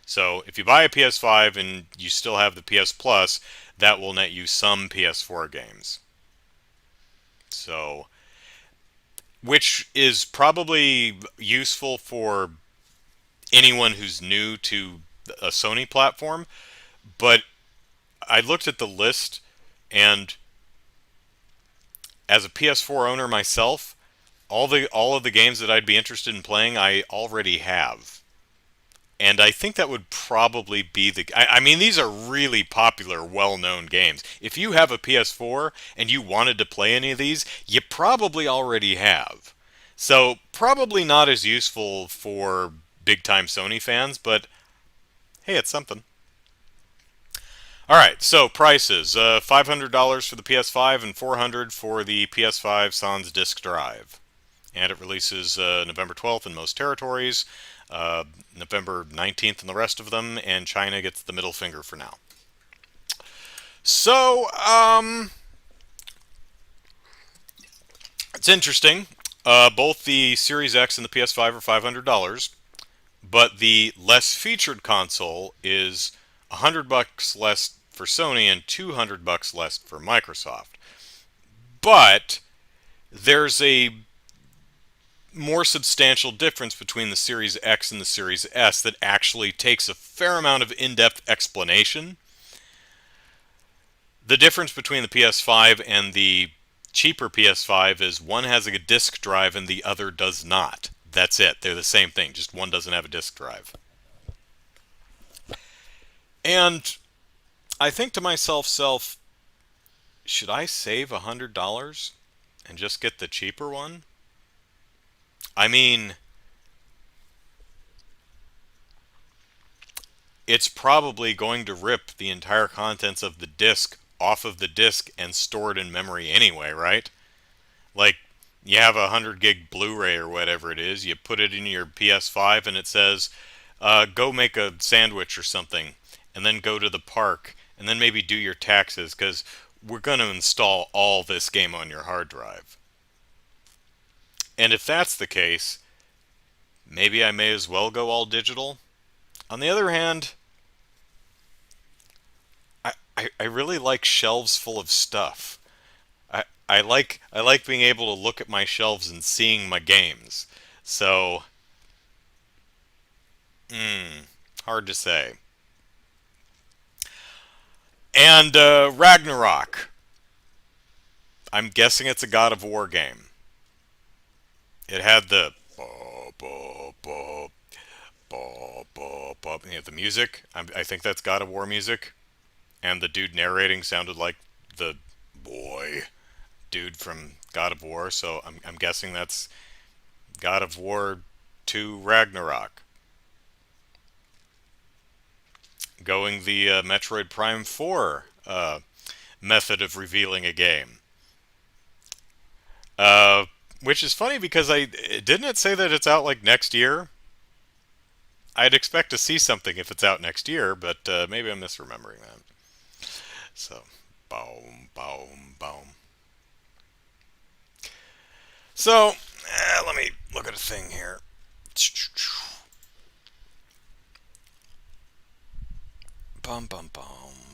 So if you buy a PS5 and you still have the PS Plus, that will net you some PS4 games. So, which is probably useful for anyone who's new to a Sony platform, but I looked at the list and as a PS4 owner myself, all of the games that I'd be interested in playing I already have. And I think that would probably be I mean, these are really popular, well-known games. If you have a PS4 and you wanted to play any of these, you probably already have. So, probably not as useful for big-time Sony fans, but hey, it's something. Alright, so prices. $500 for the PS5 and $400 for the PS5 Sans disk drive. And it releases November 12th in most territories, November 19th in the rest of them, and China gets the middle finger for now. So, it's interesting. Both the Series X and the PS5 are $500, but the less featured console is $100 less for Sony and $200 less for Microsoft. But there's a more substantial difference between the Series X and the Series S that actually takes a fair amount of in-depth explanation. The difference between the PS5 and the cheaper PS5 is one has a disk drive and the other does not. That's it. They're the same thing, just one doesn't have a disk drive. And I think to myself, should I save $100 and just get the cheaper one? I mean, it's probably going to rip the entire contents of the disk off of the disk and store it in memory anyway, right? Like, you have a 100 gig Blu-ray or whatever it is, you put it in your PS5 and it says, go make a sandwich or something, and then go to the park, and then maybe do your taxes, because we're going to install all this game on your hard drive. And if that's the case, maybe I may as well go all digital. On the other hand, I really like shelves full of stuff. I like being able to look at my shelves and seeing my games. So, hard to say. And Ragnarok. I'm guessing it's a God of War game. It had the the music. I think that's God of War music, and the dude narrating sounded like the boy dude from God of War. So I'm guessing that's God of War 2 Ragnarok. Going the Metroid Prime 4 method of revealing a game. Uh, which is funny because I didn't it say that it's out like next year? I'd expect to see something if it's out next year, but maybe I'm misremembering that. So, boom, boom, boom. So, let me look at a thing here. Bum bum bum.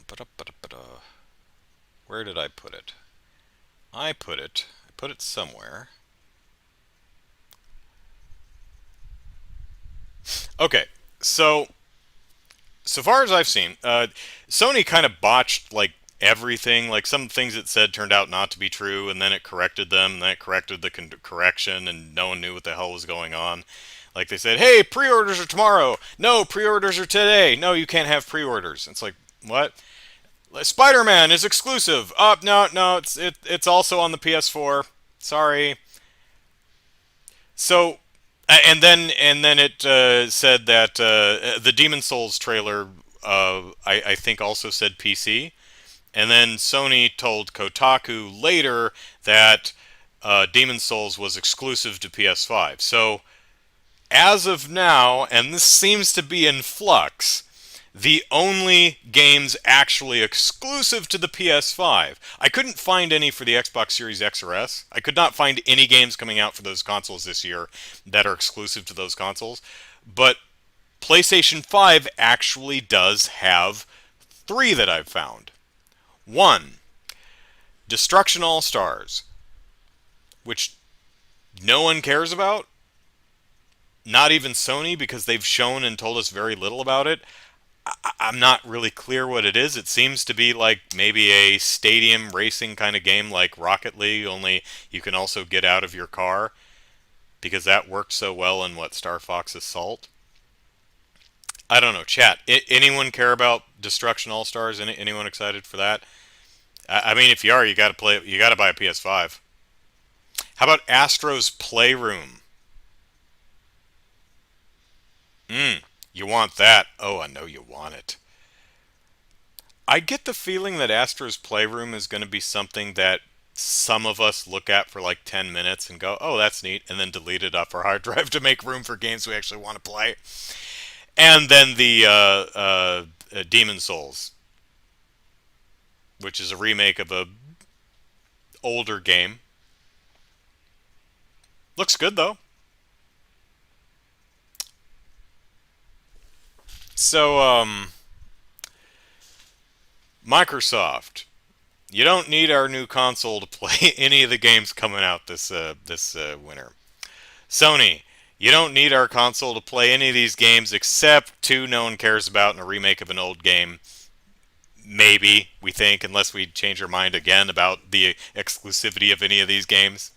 Ba-da-ba-da-ba-da. Where did I put it? I put it somewhere. Okay, so far as I've seen, Sony kind of botched like everything. Like some things it said turned out not to be true, and then it corrected them. And then it corrected the correction, and no one knew what the hell was going on. Like they said, "Hey, pre-orders are tomorrow." No, pre-orders are today. No, you can't have pre-orders. It's like what? Spider-Man is exclusive. No, no, it's also on the PS4. Sorry. So, and then it said that the Demon Souls trailer, I think also said PC, and then Sony told Kotaku later that Demon Souls was exclusive to PS5. So as of now, and this seems to be in flux, the only games actually exclusive to the PS5. I couldn't find any for the Xbox Series X or S. I could not find any games coming out for those consoles this year that are exclusive to those consoles. But PlayStation 5 actually does have three that I've found. One, Destruction All Stars, which no one cares about. Not even Sony, because they've shown and told us very little about it. I'm not really clear what it is. It seems to be like maybe a stadium racing kind of game like Rocket League, only you can also get out of your car because that worked so well in what Star Fox Assault. I don't know, chat. Anyone care about Destruction All Stars? Anyone excited for that? I mean, if you are, you got to play. You got to buy a PS5. How about Astro's Playroom? You want that? Oh, I know you want it. I get the feeling that Astro's Playroom is going to be something that some of us look at for like 10 minutes and go, oh, that's neat, and then delete it off our hard drive to make room for games we actually want to play. And then the Demon Souls, which is a remake of a older game. Looks good though. So, Microsoft, you don't need our new console to play any of the games coming out this winter. Sony, you don't need our console to play any of these games except two no one cares about in a remake of an old game. Maybe, we think, unless we change our mind again about the exclusivity of any of these games.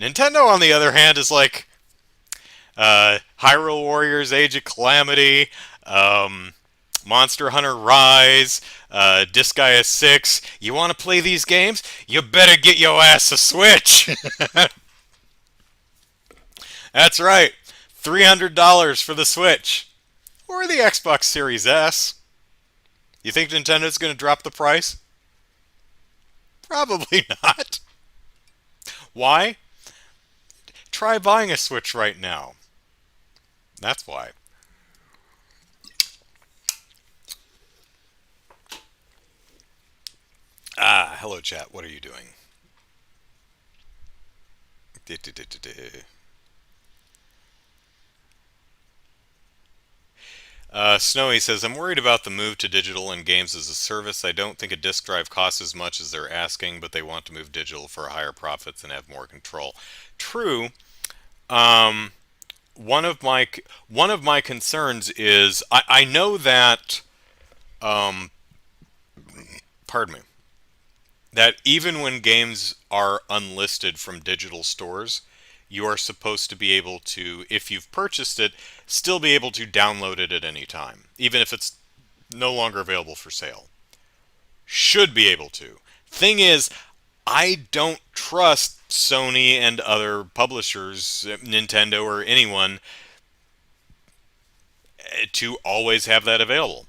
Nintendo, on the other hand, is like Hyrule Warriors Age of Calamity, Monster Hunter Rise, Disgaea 6. You want to play these games? You better get your ass a Switch. That's right. $300 for the Switch. Or the Xbox Series S. You think Nintendo's going to drop the price? Probably not. Why? Try buying a Switch right now. That's why. Hello chat. What are you doing? Snowy says, I'm worried about the move to digital in games as a service. I don't think a disk drive costs as much as they're asking, but they want to move digital for higher profits and have more control. True. Um, one of my one of my concerns is I know that um, pardon me, that even when games are unlisted from digital stores, you are supposed to be able to, if you've purchased it, still be able to download it at any time, even if it's no longer available for sale. Should be able to. Thing is, I don't trust Sony and other publishers, Nintendo or anyone, to always have that available.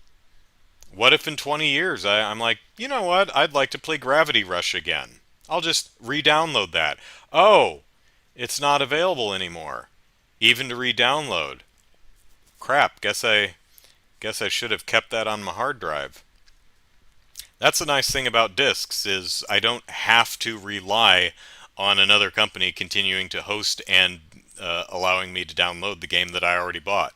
What if in 20 years I'm like, you know what, I'd like to play Gravity Rush again. I'll just re-download that. Oh, it's not available anymore, even to re-download. Crap, guess I should have kept that on my hard drive. That's the nice thing about discs is I don't have to rely on another company continuing to host and allowing me to download the game that I already bought.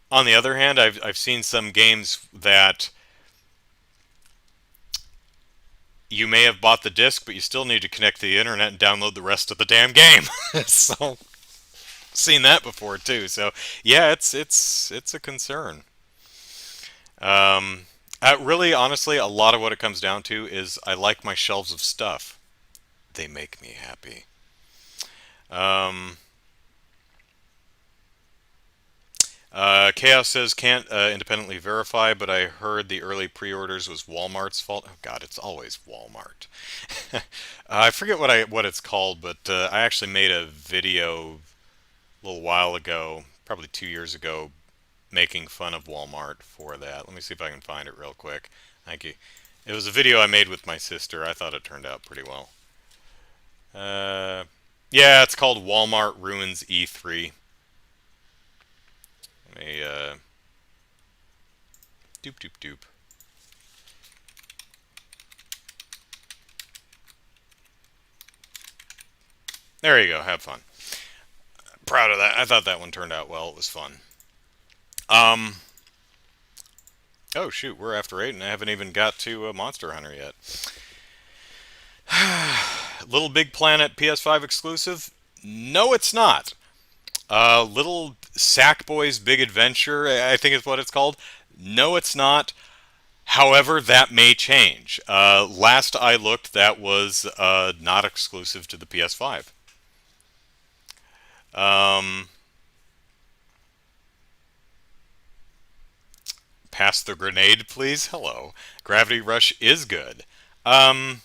On the other hand, I've seen some games that you may have bought the disc, but you still need to connect to the internet and download the rest of the damn game. So, seen that before too. So, yeah, it's a concern. Really, honestly, a lot of what it comes down to is I like my shelves of stuff. They make me happy. Um, Chaos says can't independently verify, but I heard the early pre-orders was Walmart's fault. Oh God, it's always Walmart. I forget what it's called, but I actually made a video a little while ago, probably 2 years ago, making fun of Walmart for that. Let me see if I can find it real quick. Thank you. It was a video I made with my sister. I thought it turned out pretty well. Uh, yeah, it's called Walmart Ruins E3. Let me doop doop doop. There you go. Have fun. Proud of that. I thought that one turned out well. It was fun. Um. Oh shoot, we're after 8, and I haven't even got to Monster Hunter yet. Little Big Planet PS5 exclusive? No, it's not. Little Sackboy's Big Adventure, I think is what it's called. No, it's not. However, that may change. Last I looked, that was not exclusive to the PS5. Um, Pass the grenade, please. Hello. Gravity Rush is good. Um,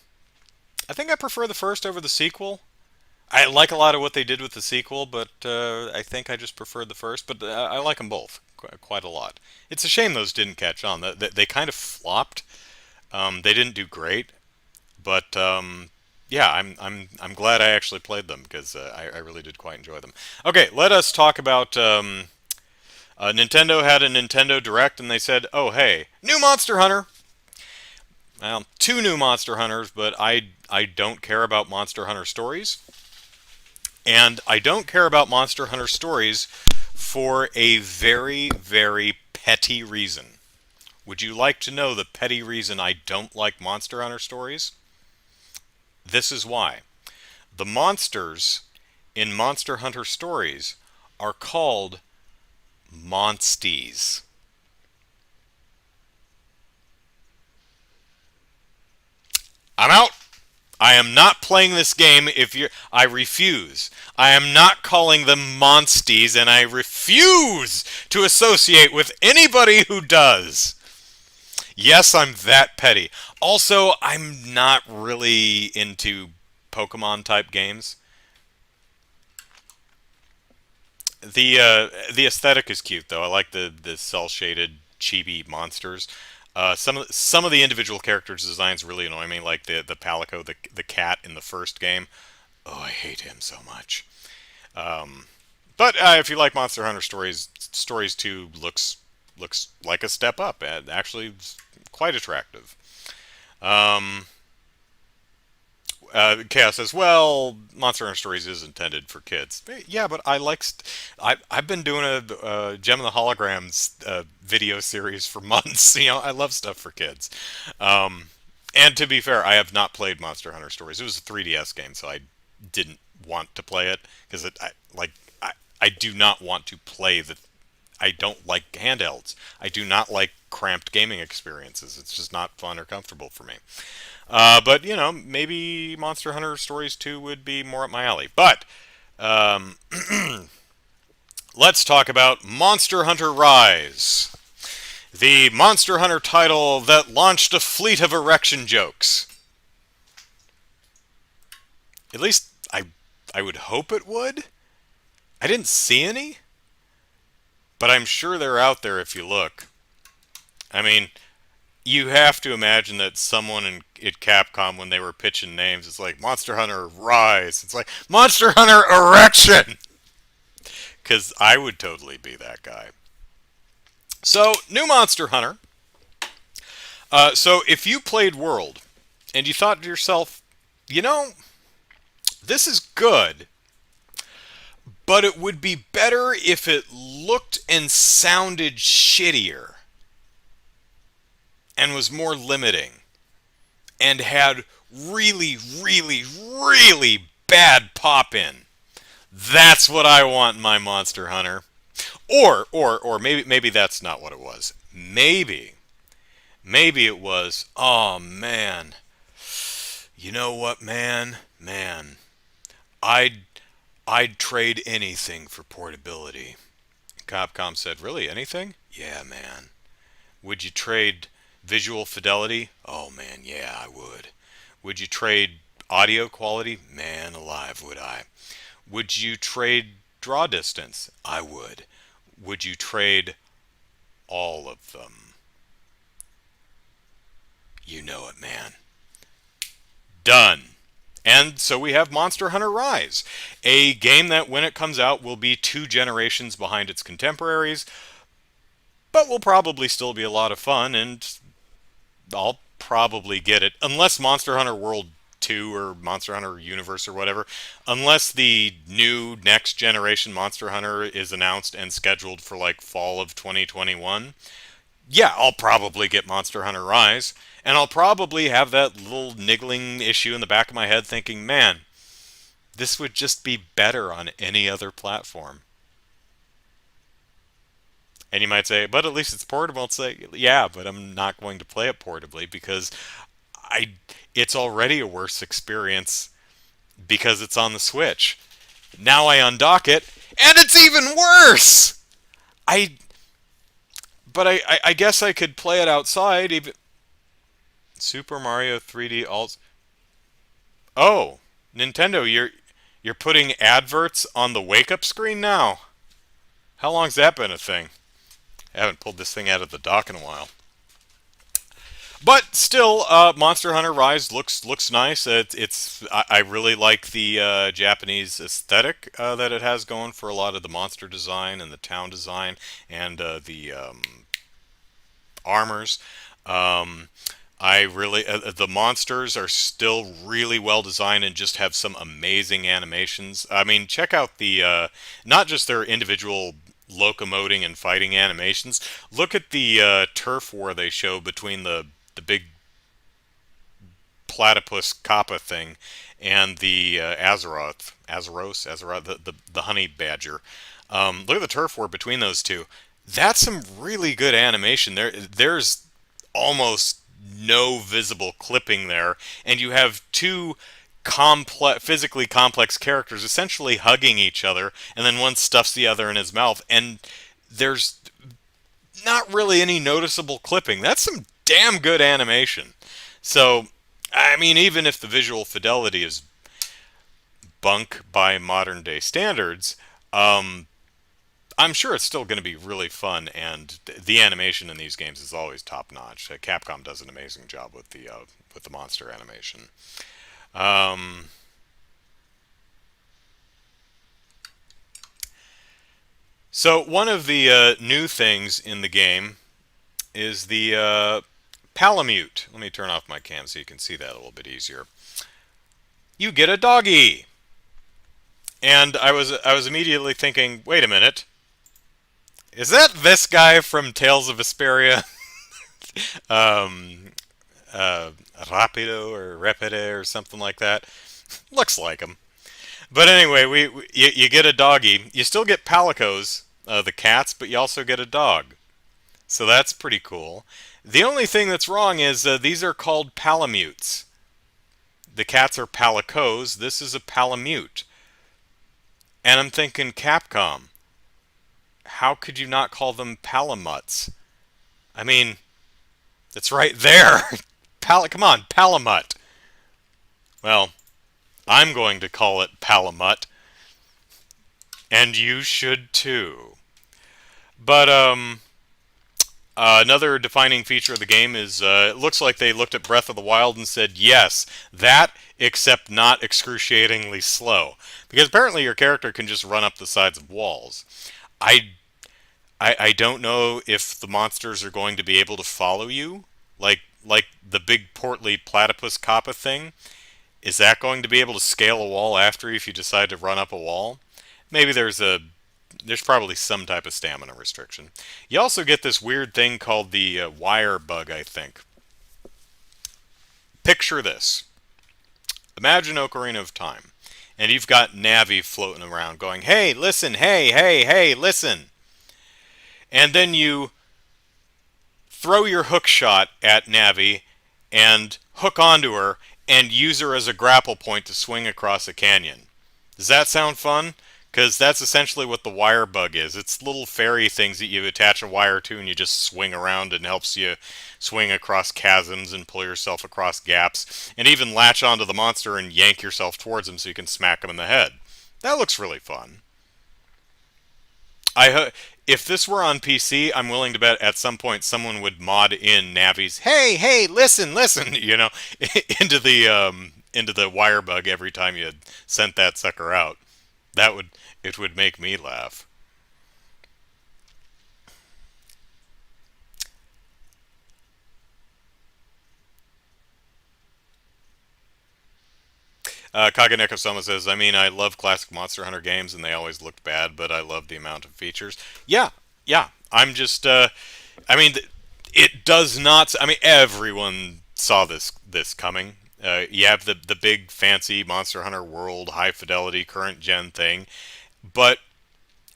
I think I prefer the first over the sequel. I like a lot of what they did with the sequel, but I think I just preferred the first. But I like them both quite a lot. It's a shame those didn't catch on. They kind of flopped. They didn't do great, but yeah, I'm glad I actually played them because I really did quite enjoy them. Okay, let us talk about Nintendo had a Nintendo Direct, and they said, "Oh hey, new Monster Hunter." Well, two new Monster Hunters, but I don't care about Monster Hunter stories. And I don't care about Monster Hunter stories for a very, very petty reason. Would you like to know the petty reason I don't like Monster Hunter stories? This is why. The monsters in Monster Hunter stories are called monsties. I'm out. I am not playing this game if you I refuse. I am not calling them monsties, and I refuse to associate with anybody who does. Yes, I'm that petty. Also, I'm not really into Pokemon type games. The aesthetic is cute though. I like the cel shaded chibi monsters. Some of the individual characters' designs really annoy me, like the Palico, the cat in the first game. Oh, I hate him so much. Um, but if you like Monster Hunter stories, Stories 2 looks like a step up. Actually, quite attractive. Um, Chaos says, "Well, Monster Hunter Stories is intended for kids." Yeah, but I've been doing a Gem of the Holograms video series for months. I love stuff for kids. Um, and to be fair, I have not played Monster Hunter Stories. It was a 3DS game, so I didn't want to play it because I, I do not want to play the. I don't like handhelds. I do not like cramped gaming experiences. It's just not fun or comfortable for me. But maybe Monster Hunter Stories 2 would be more up my alley. But um, let's talk about Monster Hunter Rise, the Monster Hunter title that launched a fleet of erection jokes. At least I would hope it would. I didn't see any, but I'm sure they're out there if you look. I mean, you have to imagine that someone at Capcom, when they were pitching names, it's like Monster Hunter Rise. It's like Monster Hunter Erection! Because I would totally be that guy. So, new Monster Hunter. So, if you played World and you thought to yourself, you know, this is good, but it would be better if it looked and sounded shittier and was more limiting and had really, really, really bad pop in. That's what I want in my Monster Hunter. Or maybe that's not what it was. Maybe it was, oh man, you know what, man, I'd I'd trade anything for portability. Capcom said, really, anything? Yeah, man. Would you trade visual fidelity? Oh man, yeah, I would. Would you trade audio quality? Man alive, would I. Would you trade draw distance? I would. Would you trade all of them? You know it, man. Done. And so we have Monster Hunter Rise, a game that when it comes out will be 2 generations behind its contemporaries, but will probably still be a lot of fun, and I'll probably get it, unless Monster Hunter World 2 or Monster Hunter Universe or whatever, unless the new next generation Monster Hunter is announced and scheduled for like fall of 2021. Yeah, I'll probably get Monster Hunter Rise, and I'll probably have that little niggling issue in the back of my head thinking, man, this would just be better on any other platform. And you might say, but at least it's portable. I'll say, yeah, but I'm not going to play it portably because I it's already a worse experience because it's on the Switch. Now I undock it, and it's even worse. I but I guess I could play it outside. Even Super Mario 3D Alt. Oh, Nintendo, you're putting adverts on the wake up screen now. How long's that been a thing? I haven't pulled this thing out of the dock in a while. But still, Monster Hunter Rise looks nice. I really like the Japanese aesthetic that it has going for a lot of the monster design and the town design and the armors. Um, I really the monsters are still really well designed and just have some amazing animations. I mean, check out the not just their individual locomoting and fighting animations. Look at the turf war they show between the big platypus kappa thing and the Azeroth, the honey badger. Look at the turf war between those two. That's some really good animation. There's almost no visible clipping there, and you have two physically complex characters essentially hugging each other, and then one stuffs the other in his mouth, and there's not really any noticeable clipping. That's some damn good animation. So, I mean, even if the visual fidelity is bunk by modern day standards, I'm sure it's still going to be really fun, and the animation in these games is always top notch. Capcom does an amazing job with the monster animation. Um, so one of the new things in the game is the Palamute. Let me turn off my cam so you can see that a little bit easier. you get a doggy. And I was immediately thinking, wait a minute, is that this guy from Tales of Vesperia? um, Rapido or Repede or something like that. Looks like him. But anyway, you get a doggy. You still get palicos, the cats, but you also get a dog. So that's pretty cool. The only thing that's wrong is these are called palamutes. The cats are palicos. This is a palamute. And I'm thinking, Capcom, how could you not call them palamuts? I mean, it's right there. Come on, palamut. Well, I'm going to call it palamut, and you should too. But another defining feature of the game is it looks like they looked at Breath of the Wild and said, yes, that, except not excruciatingly slow. Because apparently your character can just run up the sides of walls. I, I don't know if the monsters are going to be able to follow you, like the big portly platypus kappa thing. Is that going to be able to scale a wall after you if you decide to run up a wall? Maybe there's probably some type of stamina restriction. You also get this weird thing called the wire bug, I think. Picture this. Imagine Ocarina of Time. And you've got Navi floating around going, hey, listen, hey, hey, hey, listen. And then you throw your hook shot at Navi and hook onto her and use her as a grapple point to swing across a canyon. Does that sound fun? Because that's essentially what the wire bug is. It's little fairy things that you attach a wire to and you just swing around and helps you swing across chasms and pull yourself across gaps and even latch onto the monster and yank yourself towards him so you can smack him in the head. That looks really fun. If this were on PC, I'm willing to bet at some point someone would mod in Navi's "Hey, hey, listen, listen," into the wire bug every time you sent that sucker out. It would make me laugh. Kaganeko Soma says, I mean, I love classic Monster Hunter games and they always looked bad, but I love the amount of features. Yeah, yeah. I'm just, I mean, it does not, I mean, everyone saw this coming. You have the big fancy Monster Hunter World high fidelity current gen thing, but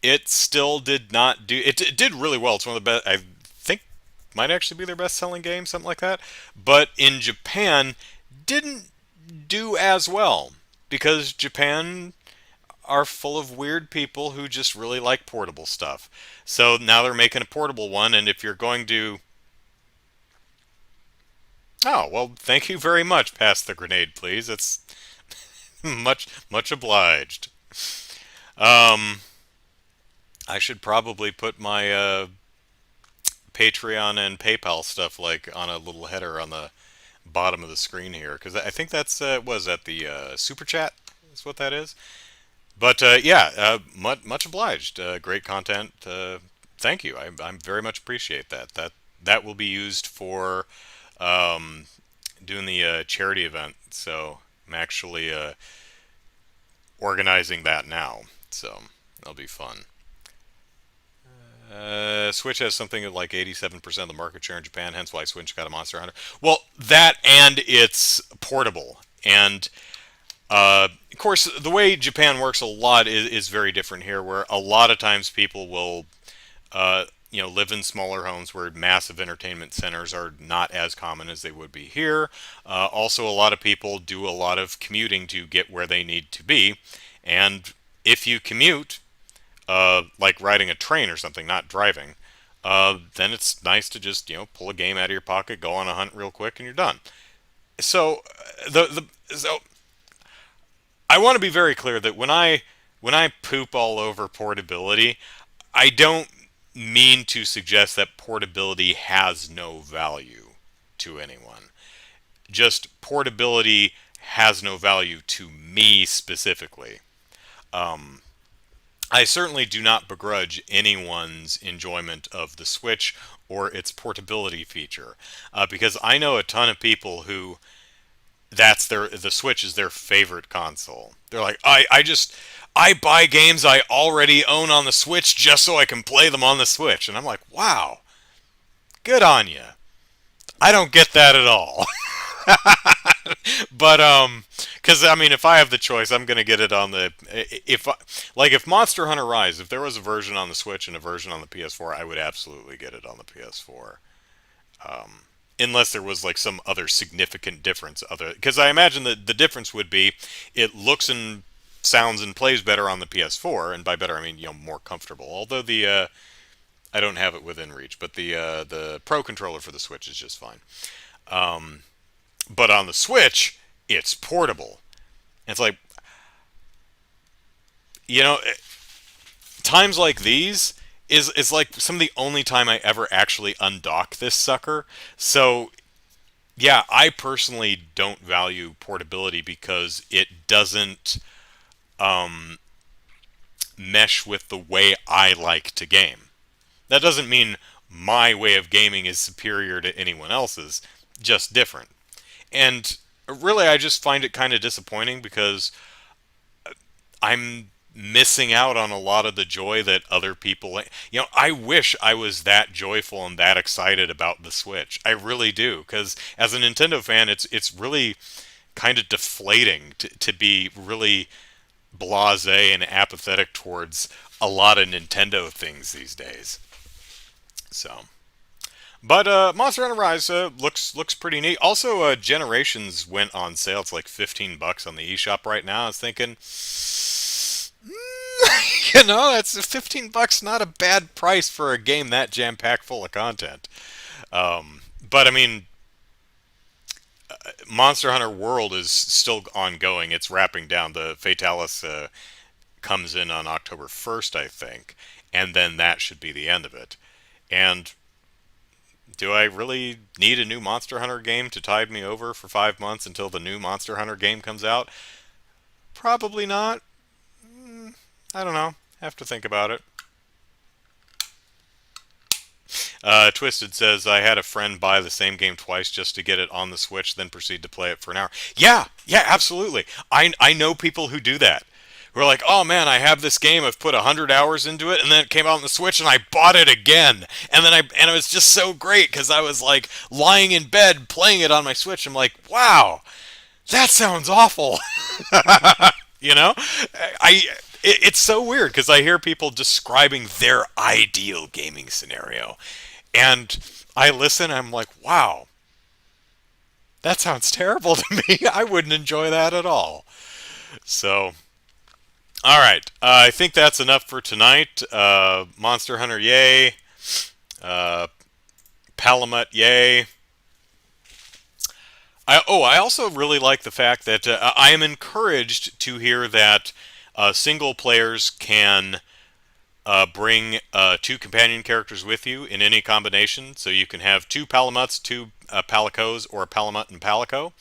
it still did not do, it did really well. It's one of the best, I think, might actually be their best selling game, something like that. But in Japan, didn't do as well because Japan are full of weird people who just really like portable stuff. So now they're making a portable one, and if you're going to, oh well, thank you very much. Pass the grenade, please. It's much obliged. Um, I should probably put my Patreon and PayPal stuff like on a little header on the bottom of the screen here because I think that's was at the super chat is what that is. But yeah, much obliged. Great content. Thank you. I very much appreciate that. That will be used for um, doing the charity event. So I'm actually organizing that now. So that'll be fun. Switch has something like 87% of the market share in Japan, hence why Switch got a Monster Hunter. Well, that and it's portable. And of course, the way Japan works a lot is very different here, where a lot of times people will, live in smaller homes where massive entertainment centers are not as common as they would be here. Also, a lot of people do a lot of commuting to get where they need to be. And if you commute, like riding a train or something, not driving, then it's nice to just pull a game out of your pocket, go on a hunt real quick, and you're done. So so I want to be very clear that when I poop all over portability, I don't mean to suggest that portability has no value to anyone. Just portability has no value to me specifically. Um, I certainly do not begrudge anyone's enjoyment of the Switch or its portability feature, because I know a ton of people who the Switch is their favorite console. They're like, I buy games I already own on the Switch just so I can play them on the Switch. And I'm like, wow, good on you. I don't get that at all. But because I mean, if I have the choice, I'm gonna get it on the if Monster Hunter Rise, if there was a version on the Switch and a version on the PS4, I would absolutely get it on the PS4. Unless there was like some other significant difference, other because I imagine that the difference would be it looks and sounds and plays better on the PS4, and by better I mean more comfortable. Although the I don't have it within reach, but the Pro controller for the Switch is just fine. But on the Switch, it's portable. It's like, you know, times like these is like some of the only time I ever actually undock this sucker. So, yeah, I personally don't value portability because it doesn't mesh with the way I like to game. That doesn't mean my way of gaming is superior to anyone else's, just different. And really, I just find it kind of disappointing because I'm missing out on a lot of the joy that other people. I wish I was that joyful and that excited about the Switch. I really do, because as a Nintendo fan, it's really kind of deflating to be really blasé and apathetic towards a lot of Nintendo things these days. So. But Monster Hunter Rise looks pretty neat. Also, Generations went on sale. It's like $15 on the eShop right now. I was thinking, that's $15. Not a bad price for a game that jam packed full of content. But I mean, Monster Hunter World is still ongoing. It's wrapping down. The Fatalis comes in on October 1st, I think, and then that should be the end of it. And do I really need a new Monster Hunter game to tide me over for 5 months until the new Monster Hunter game comes out? Probably not. I don't know. Have to think about it. Twisted says, I had a friend buy the same game twice just to get it on the Switch, then proceed to play it for an hour. Yeah, absolutely. I know people who do that. Who are like, oh man, I have this game, I've put 100 hours into it, and then it came out on the Switch, and I bought it again. And it was just so great, because I was like lying in bed playing it on my Switch. I'm like, wow, that sounds awful. you know? It's so weird, because I hear people describing their ideal gaming scenario. And I listen, I'm like, wow, that sounds terrible to me. I wouldn't enjoy that at all. So, all right. I think that's enough for tonight. Monster Hunter, yay. Palamut, yay. I also really like the fact that I am encouraged to hear that single players can bring two companion characters with you in any combination. So you can have two Palamuts, two Palicos, or a Palamut and Palico.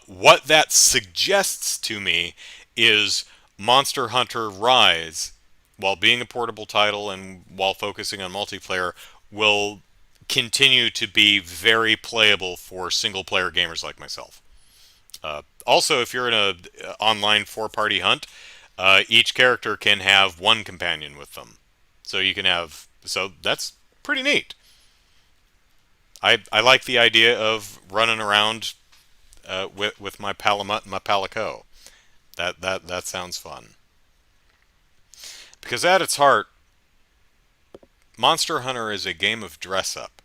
What that suggests to me is Monster Hunter Rise, while being a portable title and while focusing on multiplayer, will continue to be very playable for single-player gamers like myself. Also, if you're in an online four-party hunt, each character can have one companion with them. So you can have... So that's pretty neat. I like the idea of running around with my Palamut and my Palico. That sounds fun. Because at its heart, Monster Hunter is a game of dress-up.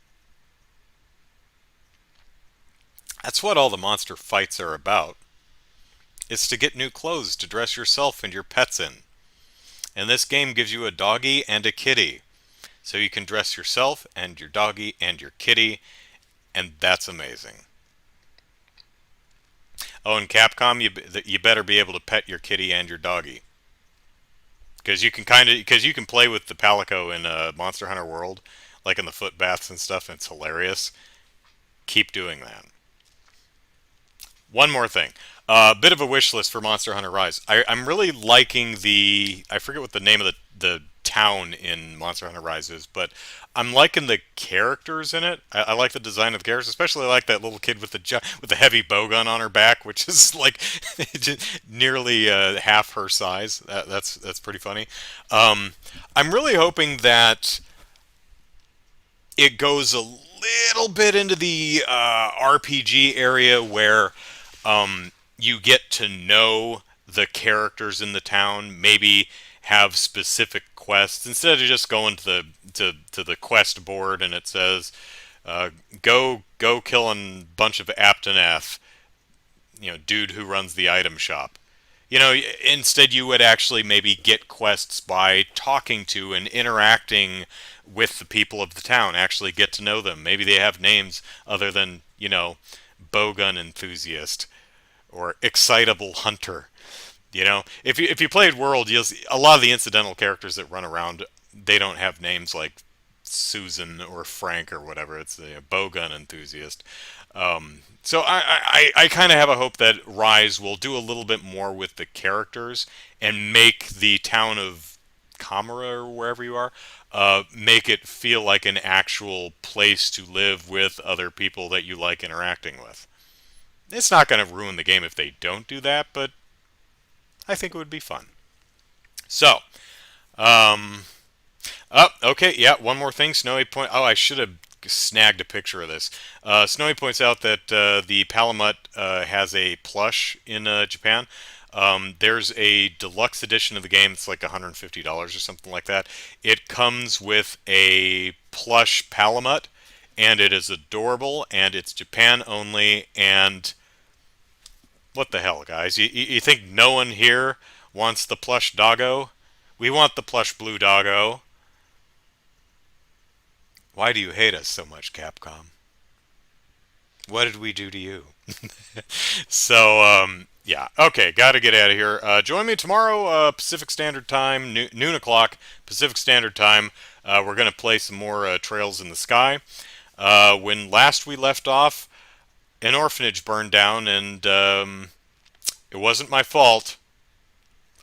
That's what all the monster fights are about. It's to get new clothes to dress yourself and your pets in. And this game gives you a doggy and a kitty. So you can dress yourself and your doggy and your kitty, and that's amazing. Oh, and Capcom, you better be able to pet your kitty and your doggy. Because you can play with the Palico in Monster Hunter World, like in the foot baths and stuff, and it's hilarious. Keep doing that. One more thing. Bit of a wish list for Monster Hunter Rise. I'm really liking I forget what the name of the town in Monster Hunter Rises, but I'm liking the characters in it. I like the design of the characters, especially I like that little kid with the heavy bowgun on her back, which is like nearly half her size. That's pretty funny. I'm really hoping that it goes a little bit into the RPG area where you get to know the characters in the town, maybe have specific quests instead of just going to the quest board and it says uh, go kill a bunch of Aptonath, dude who runs the item shop. Instead you would actually maybe get quests by talking to and interacting with the people of the town, actually get to know them. Maybe they have names other than, bowgun enthusiast or excitable hunter. If you played World, you'll see a lot of the incidental characters that run around. They don't have names like Susan or Frank or whatever. It's a bowgun enthusiast. So I kind of have a hope that Rise will do a little bit more with the characters and make the town of Kamara or wherever you are, make it feel like an actual place to live with other people that you like interacting with. It's not going to ruin the game if they don't do that, but I think it would be fun. So, um, okay, yeah, one more thing. Snowy point. Oh, I should have snagged a picture of this. Snowy points out that the Palamut has a plush in Japan. There's a deluxe edition of the game. It's like $150 or something like that. It comes with a plush Palamut, and it is adorable, and it's Japan only, and what the hell, guys? You think no one here wants the plush doggo? We want the plush blue doggo. Why do you hate us so much, Capcom? What did we do to you? So, yeah. Okay, got to get out of here. Join me tomorrow, Pacific Standard Time, noon o'clock, Pacific Standard Time. We're going to play some more Trails in the Sky. When last we left off, an orphanage burned down, and it wasn't my fault.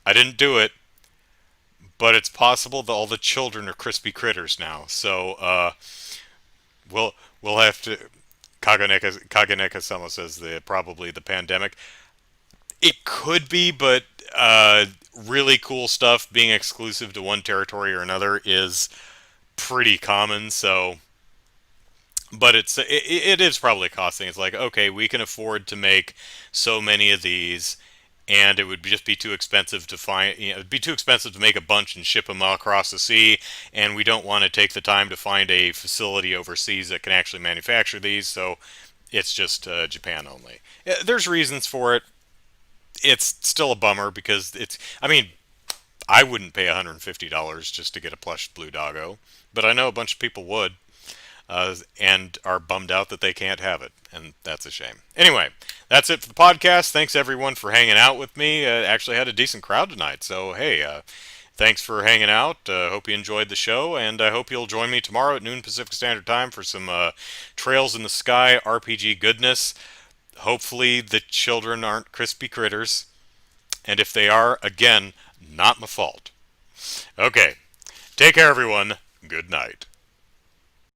I didn't do it, but it's possible that all the children are crispy critters now. So we'll have to. Kaganeka-sama says probably the pandemic. It could be, but really cool stuff being exclusive to one territory or another is pretty common. So, but it is probably costing. It's like, okay, we can afford to make so many of these, and it would just be too expensive to find. It'd be too expensive to make a bunch and ship them across the sea, and we don't want to take the time to find a facility overseas that can actually manufacture these. So, it's just Japan only. There's reasons for it. It's still a bummer because it's. I mean, I wouldn't pay $150 just to get a plush blue doggo, but I know a bunch of people would. And are bummed out that they can't have it, and that's a shame. Anyway, that's it for the podcast. Thanks everyone for hanging out with me. Actually had a decent crowd tonight, so hey, thanks for hanging out. Hope you enjoyed the show, and I hope you'll join me tomorrow at noon Pacific Standard Time for some Trails in the Sky RPG goodness. Hopefully the children aren't crispy critters, and if they are, again, not my fault. Okay, take care everyone. Good night.